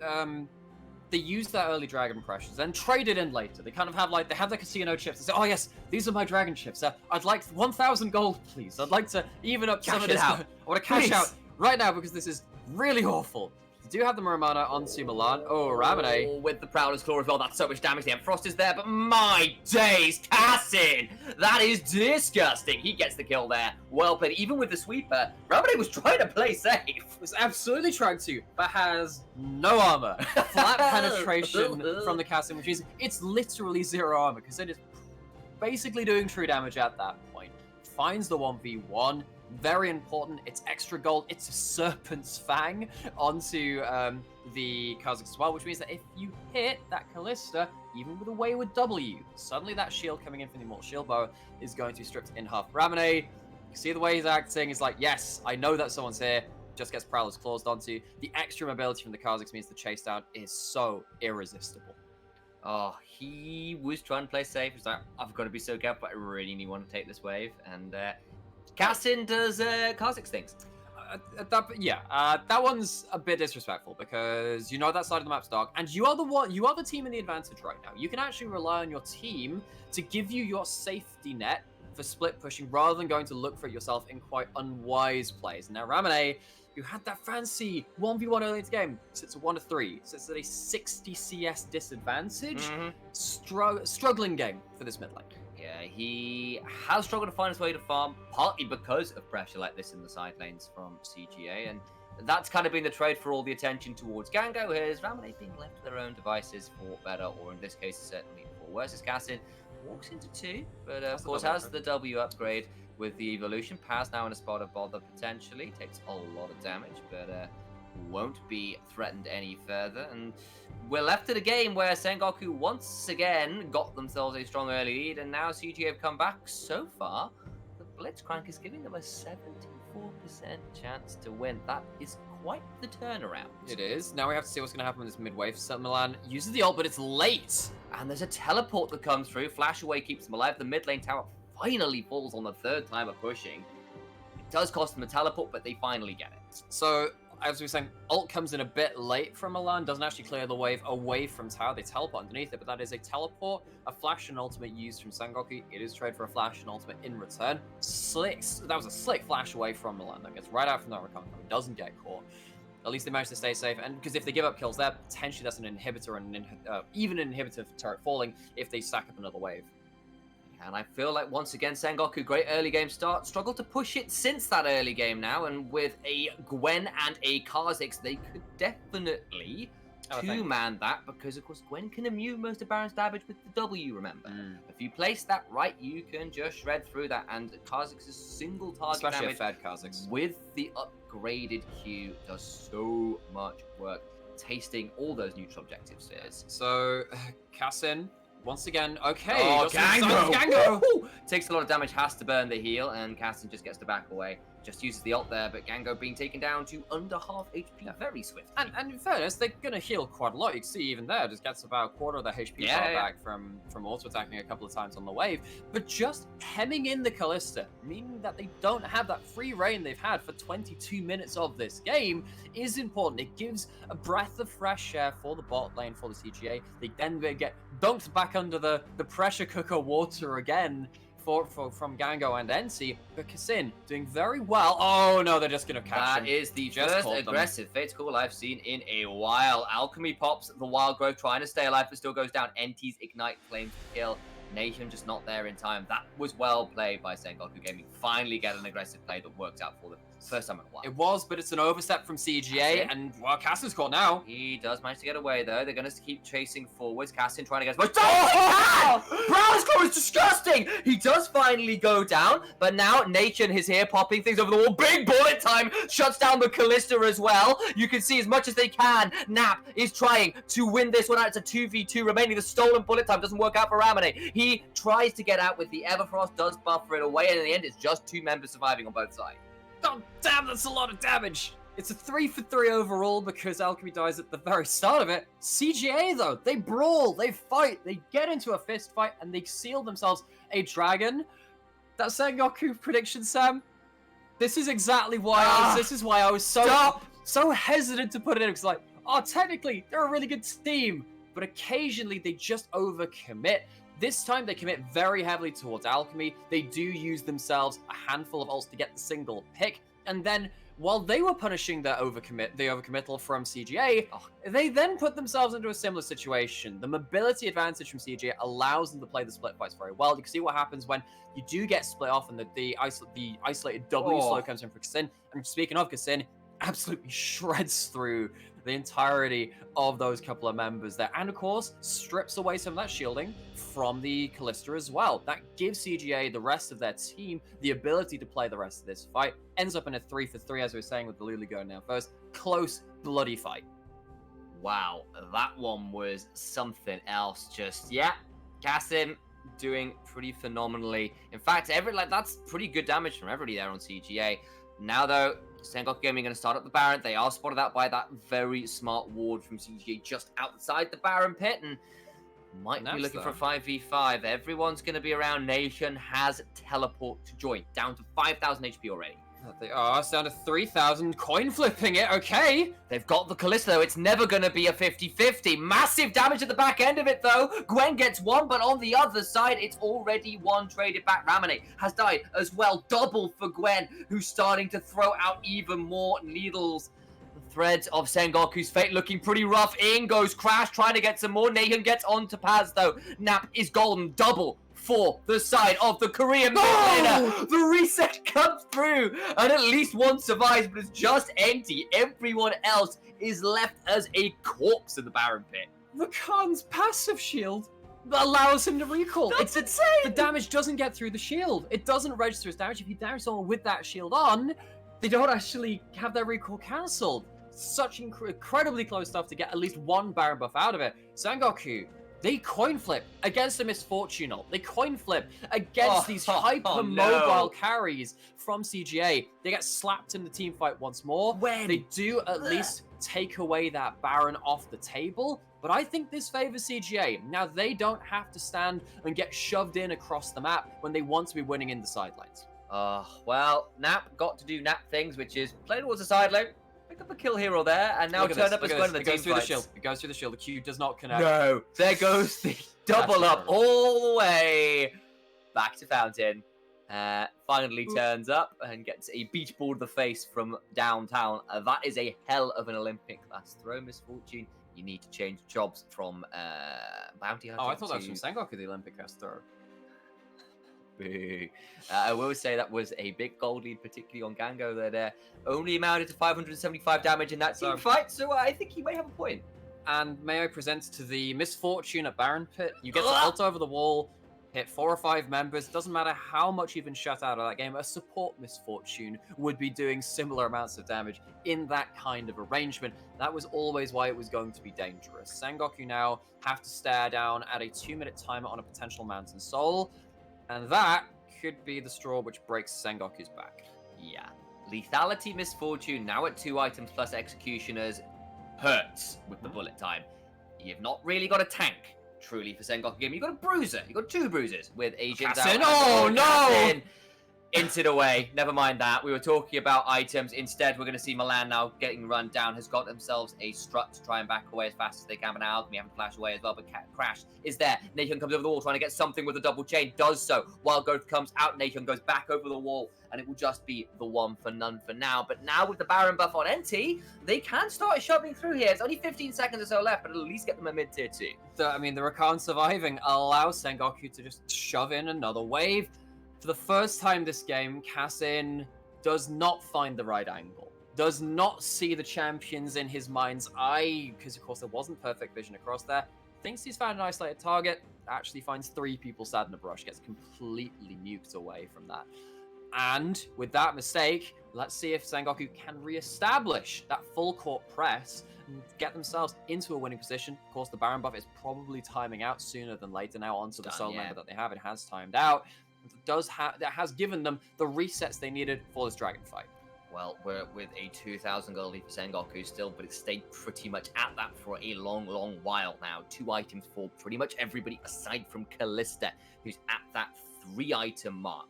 they use that early dragon pressures and trade it in later. They kind of have like, they have the casino chips and say, oh yes, these are my dragon chips. I'd like 1,000 gold, please. I'd like to even up some of this. I want to cash out right now because this is really awful. They do have the Muramana onto Milan. Oh, Ramune. Oh, with the Prowler's Claw as well. That's so much damage. The Frost is there, but my days, Kassin! That is disgusting. He gets the kill there. Well played. Even with the sweeper, Ramune was trying to play safe. Was absolutely trying to, but has no armor. Flat penetration from the Kassin, which means it's literally zero armor because it is basically doing true damage at that point. Finds the 1v1. Very important. It's extra gold. It's a Serpent's Fang onto the Kha'Zix as well, which means that if you hit that Callista, even with a wayward W, suddenly that shield coming in from the Immortal Shield Bow is going to be stripped in half. Ramune, you see the way he's acting. He's like, yes, I know that someone's here. Just gets Prowler's Claws onto. The extra mobility from the Kha'Zix means the chase down is so irresistible. Oh, he was trying to play safe. He's like, I've got to be so careful, but I really want to take this wave. And Kassin does Kha'Zix things. That one's a bit disrespectful because you know that side of the map's dark, and you are the team in the advantage right now. You can actually rely on your team to give you your safety net for split pushing rather than going to look for it yourself in quite unwise plays. Now Ramune, who had that fancy 1v1 early in the game, sits at 1-3, sits at a 60 CS disadvantage. Struggling game for this mid lane. Yeah, he has struggled to find his way to farm, partly because of pressure like this in the side lanes from CGA, and that's kind of been the trade for all the attention towards Gango. Here's Ramune being left to their own devices for better, or in this case, certainly for worse. As Kassin walks into 2, but of course has the W upgrade with the evolution. Paz now in a spot of bother potentially, takes a lot of damage, but won't be threatened any further, and we're left at a game where Sengoku once again got themselves a strong early lead, and now CG have come back. So far, the Blitzcrank is giving them a 74% chance to win. That is quite the turnaround. It is. Now we have to see what's going to happen with this mid-wave. Milan uses the ult, but it's late. And there's a teleport that comes through. Flash away keeps them alive. The mid lane tower finally falls on the 3rd time of pushing. does cost them a teleport, but they finally get it. So, as we were saying, ult comes in a bit late from Milan, doesn't actually clear the wave away from tower. They teleport underneath it, but that is a teleport, a flash and ultimate used from Sengoku. It is trade for a flash and ultimate in return. That was a slick flash away from Milan. That gets right out from the Rakan. Doesn't get caught. At least they managed to stay safe, and because if they give up kills there, potentially that's an inhibitor, and even an inhibitor for turret falling if they stack up another wave. And I feel like, once again, Sengoku, great early game start, struggled to push it since that early game now, and with a Gwen and a Kha'Zix, they could definitely two-man that, because, of course, Gwen can immune most of Baron's damage with the W, remember? If you place that right, you can just shred through that, and Kha'Zix's single target Especially damage a fed Kha'Zix. with the upgraded Q does so much work, tasting all those neutral objective spheres. So, Kassin, once again, okay. Oh, Gango! Takes a lot of damage, has to burn the heal, and Kassin just gets to back away. Just uses the ult there, but Gango being taken down to under half HP very swift. And in fairness, they're going to heal quite a lot. You can see even there, just gets about a quarter of their HP back from auto-attacking a couple of times on the wave. But just hemming in the Kalista, meaning that they don't have that free reign they've had for 22 minutes of this game, is important. It gives a breath of fresh air for the bot lane, for the CGA. They then get dunked back under the pressure cooker water again from Gango and NC, but Kassin doing very well. Oh no, they're just gonna catch him. That is the first aggressive Fate call I've seen in a while. Alchemy pops the Wild Growth, trying to stay alive, but still goes down. NT's Ignite claims to kill. Nation just not there in time. That was well played by Sengoku Gaming. Finally get an aggressive play that worked out for them. First time in a while. It was, but it's an overstep from CGA, and well, Kassin's caught now. He does manage to get away though. They're going to keep chasing forwards. Kassin trying to get as much. Oh! Brown's claw is disgusting. He does finally go down, but now Nation is here, popping things over the wall. Big bullet time shuts down the Kalista as well. You can see as much as they can. Nap is trying to win this one out. It's a 2v2 remaining. The stolen bullet time doesn't work out for Ramune. He tries to get out with the Everfrost, does buffer it away, and in the end, it's just two members surviving on both sides. Oh, damn, that's a lot of damage. It's a 3-for-3 overall because Alchemy dies at the very start of it. CGA, though, they brawl, they fight, they get into a fist fight, and they seal themselves a dragon. That Sengoku prediction, Sam, this is exactly why I was so hesitant to put it in. Because, like, oh, technically, they're a really good team, but occasionally they just overcommit. This time, they commit very heavily towards Alchemy. They do use themselves a handful of ults to get the single pick. And then, while they were punishing the overcommittal from CGA, they then put themselves into a similar situation. The mobility advantage from CGA allows them to play the split fights very well. You can see what happens when you do get split off and the isolated W slow comes in for Kassin. And speaking of Kassin, absolutely shreds through the entirety of those couple of members there. And of course, strips away some of that shielding from the Kalista as well. That gives CGA, the rest of their team, the ability to play the rest of this fight. Ends up in a 3-for-3, as we were saying, with the Lulu going down first. Close, bloody fight. Wow, that one was something else. Just, Kassin doing pretty phenomenally. In fact, that's pretty good damage from everybody there on CGA. Now, though, Sengoku Gaming going to start up the Baron. They are spotted out by that very smart ward from CGA just outside the Baron pit, and might be looking for a 5v5. Everyone's going to be around. Nation has teleport to join, down to 5,000 HP already. They are. It's down to 3,000. Coin flipping it. Okay. They've got the Kalista, though. It's never going to be a 50-50. Massive damage at the back end of it, though. Gwen gets one, but on the other side, it's already one traded back. Ramune has died as well. Double for Gwen, who's starting to throw out even more needles. The threads of Sengoku's fate looking pretty rough. In goes Crash, trying to get some more. Nathan gets onto Paz, though. Nap is golden. Double for the side of the Korean mid laner. The reset comes through, and at least one survives, but it's just empty. Everyone else is left as a corpse in the Baron pit. The Khan's passive shield allows him to recall. It's insane. The damage doesn't get through the shield. It doesn't register as damage. If you damage someone with that shield on, they don't actually have their recall cancelled. Such incredibly close stuff to get at least one Baron buff out of it. Sengoku, they coin flip against the Misfortunal. They coin flip against these hyper-mobile carries from CGA. They get slapped in the team fight once more. They do at least take away that Baron off the table, but I think this favors CGA. Now, they don't have to stand and get shoved in across the map when they want to be winning in the sidelines. Well, Nap got to do Nap things, which is play towards the side lane, pick up a kill here or there, and now Look at turn this, up as look one at of the this. team It goes through the fights. shield. It goes through the shield. The Q does not connect. No, there goes the double up terrible. all the way back to Fountain. Finally turns up and gets a beach ball to the face from downtown. That is a hell of an Olympic class throw, Misfortune. You need to change jobs from bounty hunting. Oh, I thought that was to... from Sengoku, the Olympic cast throw. Boo. I will say that was a big gold lead, particularly on Gango, that only amounted to 575 damage in that team fight, so I think he may have a point. And may I present to the Misfortune at Baron Pit? You get to ult over the wall, hit 4 or 5 members. Doesn't matter how much you've been shut out of that game, a support Misfortune would be doing similar amounts of damage in that kind of arrangement. That was always why it was going to be dangerous. Sengoku now have to stare down at a 2-minute timer on a potential Mountain Soul. And that could be the straw which breaks Sengoku's back. Yeah. Lethality Misfortune, now at 2 items plus Executioners, hurts with the bullet time. You've not really got a tank, truly, for Sengoku game. You've got a bruiser. You've got 2 bruisers with agents out. Oh, no! Inted away. Never mind that. We were talking about items. Instead, we're going to see Milan now getting run down. Has got themselves a strut to try and back away as fast as they can. But now Alchemy having to flash away as well. But Crash is there. Nathan comes over the wall trying to get something with a double chain. Does so. While Growth comes out, Nathan goes back over the wall. And it will just be the one for none for now. But now with the Baron buff on NT, they can start shoving through here. It's only 15 seconds or so left, but it'll at least get them a mid-tier 2. The Rakan surviving allows Sengoku to just shove in another wave. For the first time this game, Kassin does not find the right angle. Does not see the champions in his mind's eye, because of course there wasn't perfect vision across there. Thinks he's found an isolated target, actually finds 3 people sat in a brush, gets completely nuked away from that. And with that mistake, let's see if Sengoku can re-establish that full court press and get themselves into a winning position. Of course, the Baron buff is probably timing out sooner than later now onto the solo member that they have. It has timed out. That has given them the resets they needed for this dragon fight. Well, we're with a 2,000 gold lead for Sengoku still, but it's stayed pretty much at that for a long, long while now. 2 items for pretty much everybody aside from Callista, who's at that 3-item mark.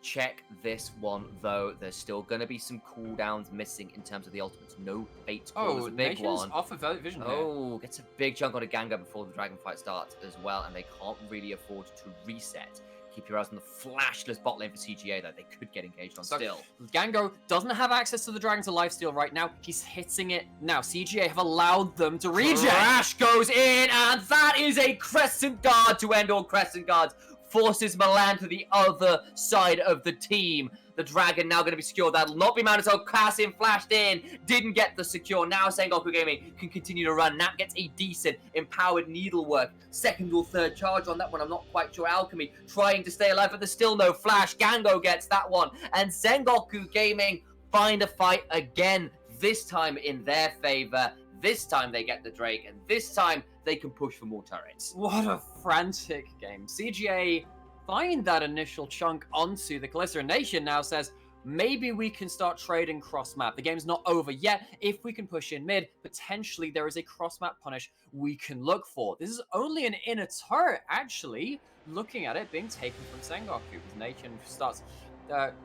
Check this one, though. There's still going to be some cooldowns missing in terms of the ultimates. No fate call is a big one. Off of vision Gets a big chunk on a Ganga before the dragon fight starts as well, and they can't really afford to reset. Keep your eyes on the flashless bot lane for CGA, though. They could get engaged on still. Gango doesn't have access to the Dragon to lifesteal right now. He's hitting it now. CGA have allowed them to reject. Crash goes in, and that is a Crescent Guard to end all Crescent Guards. Forces Milan to the other side of the team. The Dragon now going to be secured. That'll not be mounted, so Kassin flashed in. Didn't get the secure. Now Sengoku Gaming can continue to run. Nat gets a decent empowered needlework. 2nd or 3rd charge on that one. I'm not quite sure. Alchemy trying to stay alive, but there's still no flash. Gango gets that one. And Sengoku Gaming find a fight again. This time in their favor. This time they get the Drake. And this time they can push for more turrets. What a frantic game. CGA find that initial chunk onto the Callista. Nation now says, maybe we can start trading cross-map. The game's not over yet. If we can push in mid, potentially there is a cross-map punish we can look for. This is only an inner turret, actually. Looking at it, being taken from Sengoku. Because Nation starts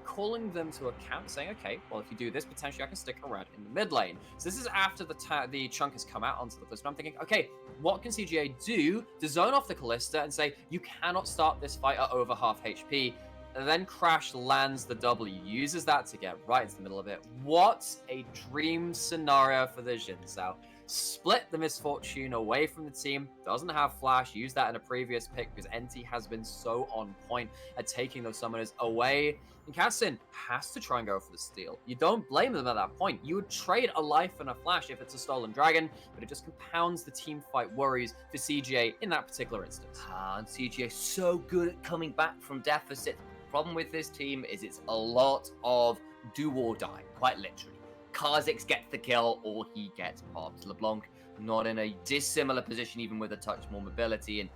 calling them to account, saying, okay, well, if you do this, potentially I can stick around in the mid lane. So this is after the chunk has come out onto the Callista. I'm thinking, okay, what can CGA do to zone off the Callista and say, you cannot start this fight at over half HP? And then Crash lands the W, uses that to get right into the middle of it. What a dream scenario for the Jin Sao. Split the Misfortune away from the team, doesn't have flash, used that in a previous pick because NT has been so on point at taking those summoners away. And Kassin has to try and go for the steal. You don't blame them at that point. You would trade a life and a flash if it's a stolen dragon, but it just compounds the team fight worries for CGA in that particular instance. And CGA so good at coming back from deficit. The problem with this team is it's a lot of do or die, quite literally. Kha'Zix gets the kill or he gets popped. LeBlanc not in a dissimilar position, even with a touch more mobility, and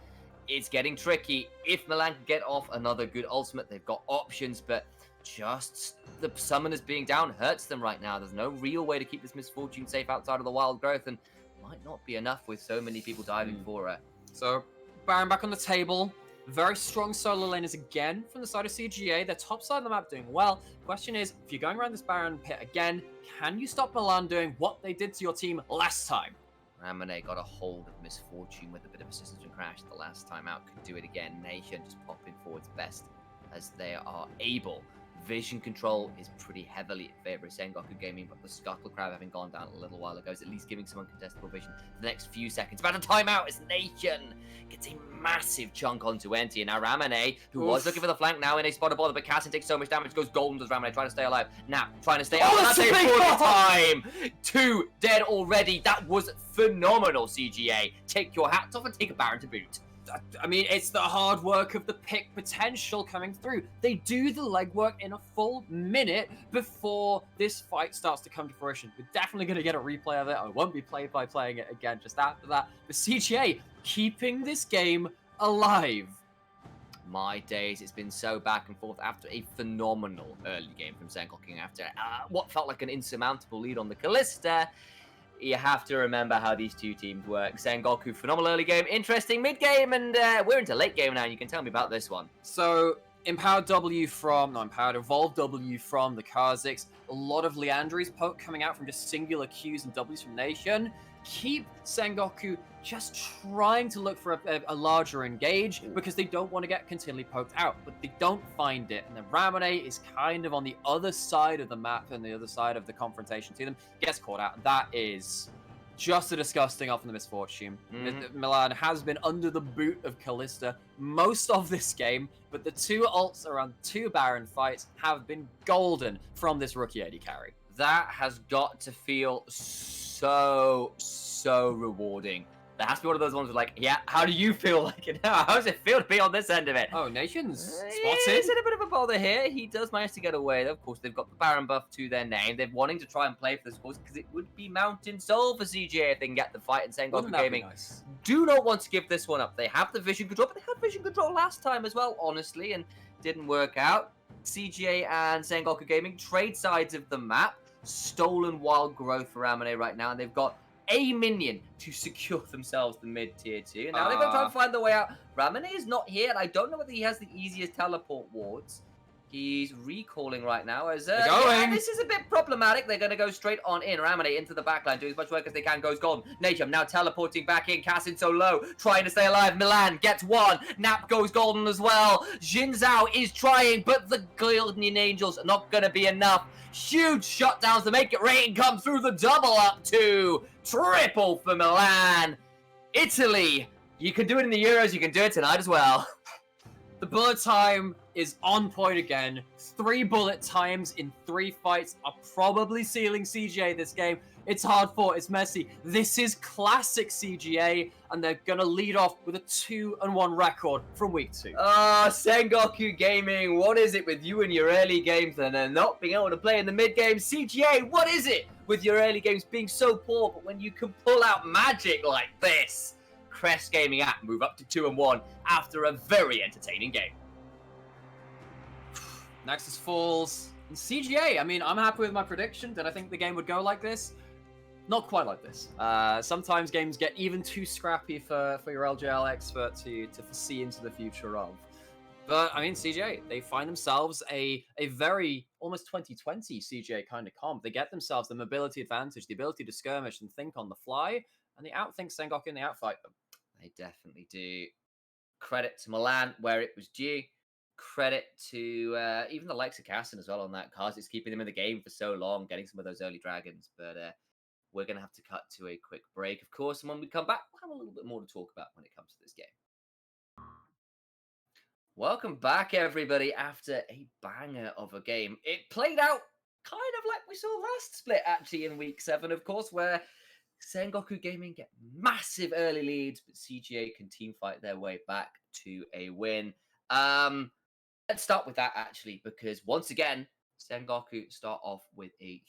it's getting tricky. If Milan can get off another good ultimate, they've got options, but just the summoners being down hurts them right now. There's no real way to keep this Misfortune safe outside of the wild growth, and might not be enough with so many people diving for it. So Baron back on the table. Very strong solo laners again from the side of CGA. Their top side of the map doing well. Question is, if you're going around this Baron pit again, can you stop Milan doing what they did to your team last time? Ramone got a hold of Misfortune with a bit of assistance and Crash the last time out. Could do it again. Nation just popping forwards best as they are able. Vision control is pretty heavily in favor of Sengoku Gaming, but the Scuttle Crab having gone down a little while ago is at least giving some uncontestable vision for the next few seconds. About a timeout as Nation gets a massive chunk onto Enti. And now Ramone, who was looking for the flank, now in a spot of bother, but Cassin takes so much damage, goes golden, does Ramone trying to stay alive. Nap trying to stay alive. That's a full time! 2 dead already. That was phenomenal, CGA. Take your hats off and take a Baron to boot. I mean, it's the hard work of the pick potential coming through. They do the legwork in a full minute before this fight starts to come to fruition. We're definitely going to get a replay of it. I won't be playing it again just after that. But CGA keeping this game alive. My days, it's been so back and forth after a phenomenal early game from Sengoku after what felt like an insurmountable lead on the Callista. You have to remember how these two teams work. Sengoku, phenomenal early game, interesting mid game, and we're into late game now. You can tell me about this one. So, Evolved W from the Kha'Zix. A lot of Leandri's poke coming out from just singular Qs and Ws from Nation. Keep Sengoku just trying to look for a larger engage because they don't want to get continually poked out, but they don't find it. And then Ramone is kind of on the other side of the map and the other side of the confrontation to them. Gets caught out. That is just a disgusting off in the Misfortune. Milan has been under the boot of Callista most of this game, but the 2 ults around 2 Baron fights have been golden from this rookie AD carry. That has got to feel so rewarding. That has to be one of those ones where, like, yeah, how do you feel like it now? How does it feel to be on this end of it? Oh, Nation's spotted. He's in a bit of a bother here. He does manage to get away. Of course, they've got the Baron buff to their name. They're wanting to try and play for this course because it would be Mountain Soul for CGA if they can get the fight. And Sengoku Gaming do not want to give this one up. They have the vision control, but they had vision control last time as well, honestly, and didn't work out. CGA and Sengoku Gaming trade sides of the map. Stolen wild growth for Ramone right now, and they've got a minion to secure themselves the mid-tier 2. Now they're going to try and find their way out. Ramone is not here, and I don't know whether he has the easiest teleport wards. He's recalling right now as yeah, this is a bit problematic. They're going to go straight on in. Ramone into the backline, doing as much work as they can, goes golden. Nature now teleporting back in. Cassin so low, trying to stay alive. Milan gets 1. Nap goes golden as well. Jin Zhao is trying, but the Guardian Angels are not going to be enough. Huge shutdowns to make it rain. Come through the double up 2. Triple for Milan. Italy, you can do it in the Euros. You can do it tonight as well. The bullet time is on point again. 3 bullet times in 3 fights are probably sealing CGA this game. It's hard fought, it's messy. This is classic CGA, and they're gonna lead off with a 2-1 record from week 2. Sengoku Gaming, what is it with you and your early games and not being able to play in the mid game? CGA, what is it with your early games being so poor, but when you can pull out magic like this? Crest Gaming app move up to 2-1 after a very entertaining game. Nexus falls. And CGA, I mean, I'm happy with my prediction. Did I think the game would go like this? Not quite like this. Sometimes games get even too scrappy for your LJL expert to foresee into the future of. But, I mean, CGA, they find themselves a very almost 2020 CGA kind of comp. They get themselves the mobility advantage, the ability to skirmish and think on the fly, and they outthink Sengoku and they outfight them. They definitely do. Credit to Milan where it was due. Credit to even the likes of Cassin as well on that card. It's keeping them in the game for so long, getting some of those early dragons. But we're going to have to cut to a quick break, of course. And when we come back, we'll have a little bit more to talk about when it comes to this game. Welcome back, everybody, after a banger of a game. It played out kind of like we saw last split, actually, in week 7, of course, where Sengoku Gaming get massive early leads, but CGA can team fight their way back to a win. Let's start with that, actually, because once again, Sengoku start off with a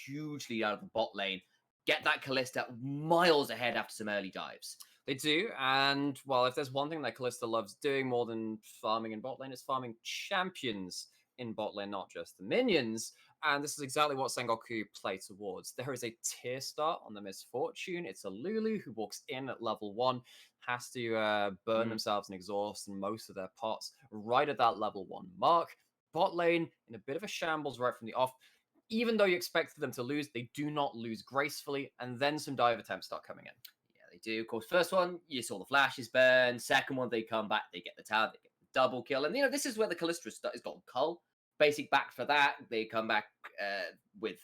huge lead out of the bot lane. Get that Callista miles ahead after some early dives. They do, and, well, if there's one thing that Callista loves doing more than farming in bot lane, it's farming champions in bot lane, not just the minions. And this is exactly what Sengoku play towards. There is a tier start on the Misfortune. It's a Lulu who walks in at level 1, has to burn themselves and exhaust most of their pots right at that level 1 mark. Bot lane in a bit of a shambles right from the off. Even though you expected them to lose, they do not lose gracefully, and then some dive attempts start coming in. Yeah, they do. Of course, first one, you saw the flashes burn. Second one, they come back, they get the tower, they get the double kill. And, this is where the Callisto has got Cull. Basic back for that. They come back with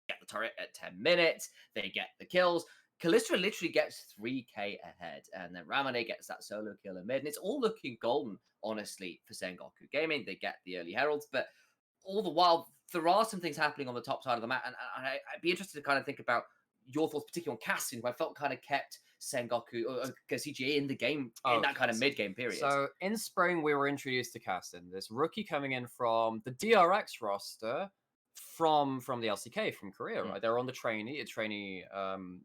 get the turret at 10 minutes. They get the kills. Callisto literally gets 3k ahead. And then Ramane gets that solo kill in mid. And it's all looking golden, honestly, for Sengoku Gaming. They get the early heralds. But all the while, there are some things happening on the top side of the map. And I'd be interested to kind of think about your thoughts, particularly on Cassin, who I felt kind of kept Sengoku or CGA in the game in that kind of mid-game period. So in spring, we were introduced to Cassin, this rookie coming in from the DRX roster from the LCK from Korea, right? They were on the trainee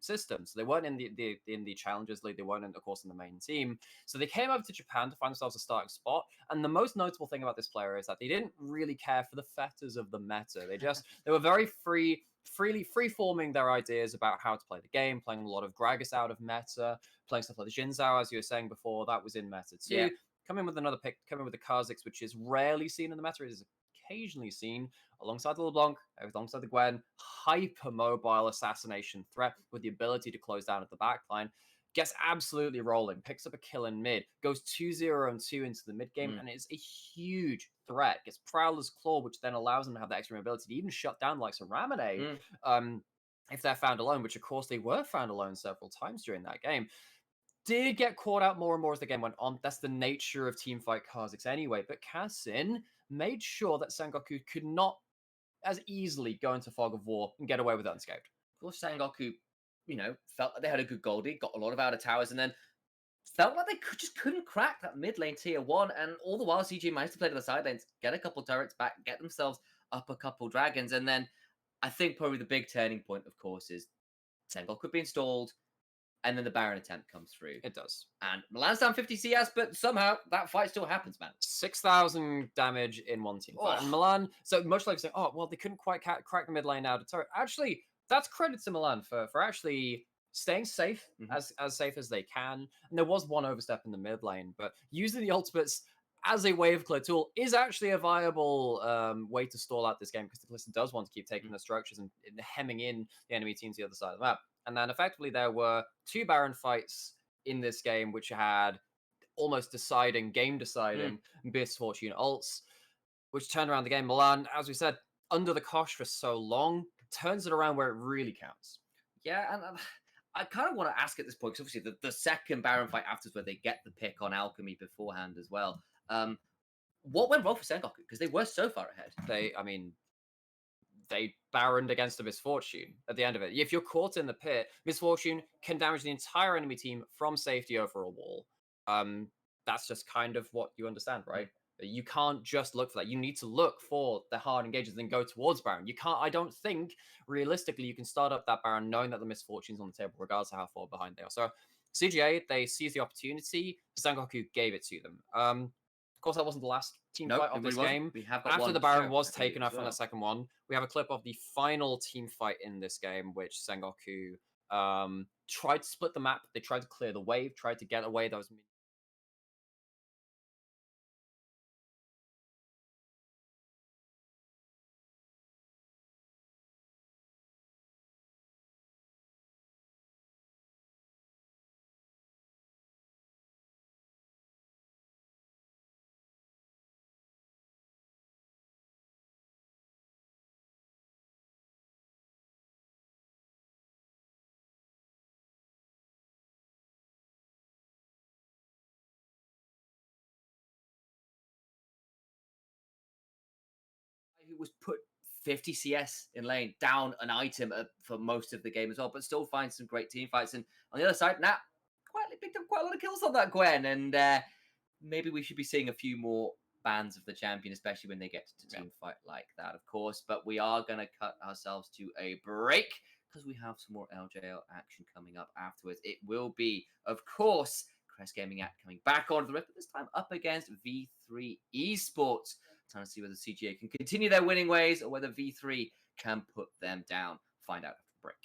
system, so they weren't in the Challengers League. They weren't, of course, in the main team. So they came over to Japan to find themselves a starting spot. And the most notable thing about this player is that they didn't really care for the fetters of the meta. They were very free-forming their ideas about how to play the game, playing a lot of Gragas out of meta, playing stuff like the Jinzhou, as you were saying before, that was in meta too. Yeah. Coming with another pick, coming with the Kha'Zix, which is rarely seen in the meta, it is occasionally seen alongside the LeBlanc, alongside the Gwen, hyper-mobile assassination threat with the ability to close down at the backline. Gets absolutely rolling, picks up a kill in mid, goes 2-0 and 2 into the mid game, and it's a huge threat. Gets Prowler's Claw, which then allows them to have the extra ability to even shut down like Ramane if they're found alone, which of course they were found alone several times during that game. Did get caught out more and more as the game went on. That's the nature of teamfight Kha'Zix anyway. But Cassin made sure that Sengoku could not as easily go into Fog of War and get away with it unscathed. Of course, Sengoku, felt like they had a good goldie, got a lot of outer towers, and then felt like they just couldn't crack that mid lane tier 1. And all the while, CG managed to play to the side lanes, get a couple turrets back, get themselves up a couple dragons. And then I think probably the big turning point, of course, is Sengoku being stalled. And then the Baron attempt comes through. It does. And Milan's down 50 CS, but somehow that fight still happens, man. 6,000 damage in one team fight. And Milan, so much like saying, oh, well, they couldn't quite crack the mid lane out of turret. Actually, that's credit to Milan for actually staying safe, as safe as they can. And there was one overstep in the mid lane, but using the ultimates as a wave clear tool is actually a viable way to stall out this game, because the Callisto does want to keep taking the structures and hemming in the enemy team to the other side of the map. And then effectively there were 2 Baron fights in this game, which had almost game-deciding Misfortune ults, which turned around the game. Milan, as we said, under the cosh for so long, turns it around where it really counts. Yeah, and I kind of want to ask at this point, because obviously the second Baron fight afterwards, where they get the pick on Alchemy beforehand as well. What went wrong for Sengoku? Because they were so far ahead. They Baroned against a Misfortune at the end of it. If you're caught in the pit, Misfortune can damage the entire enemy team from safety over a wall. That's just kind of what you understand, right? You can't just look for that. You need to look for the hard engages and then go towards Baron. You can't, I don't think, realistically, you can start up that Baron knowing that the Misfortune's on the table, regardless of how far behind they are. So CGA, they seized the opportunity. Sengoku gave it to them. Of course, that wasn't the last team fight of this game. We have got After the Baron was taken off from that second one, we have a clip of the final team fight in this game, which Sengoku tried to split the map. They tried to clear the wave, tried to get away those. Who was put 50 CS in lane, down an item for most of the game as well, but still finds some great team fights. And on the other side, Nat quietly picked up quite a lot of kills on that Gwen, and maybe we should be seeing a few more bans of the champion, especially when they get to team fight like that, of course. But we are going to cut ourselves to a break, because we have some more LJL action coming up afterwards. It will be, of course, Crest Gaming Act coming back onto the rip, but this time up against V3 Esports. Time to see whether CGA can continue their winning ways or whether V3 can put them down. Find out after the break.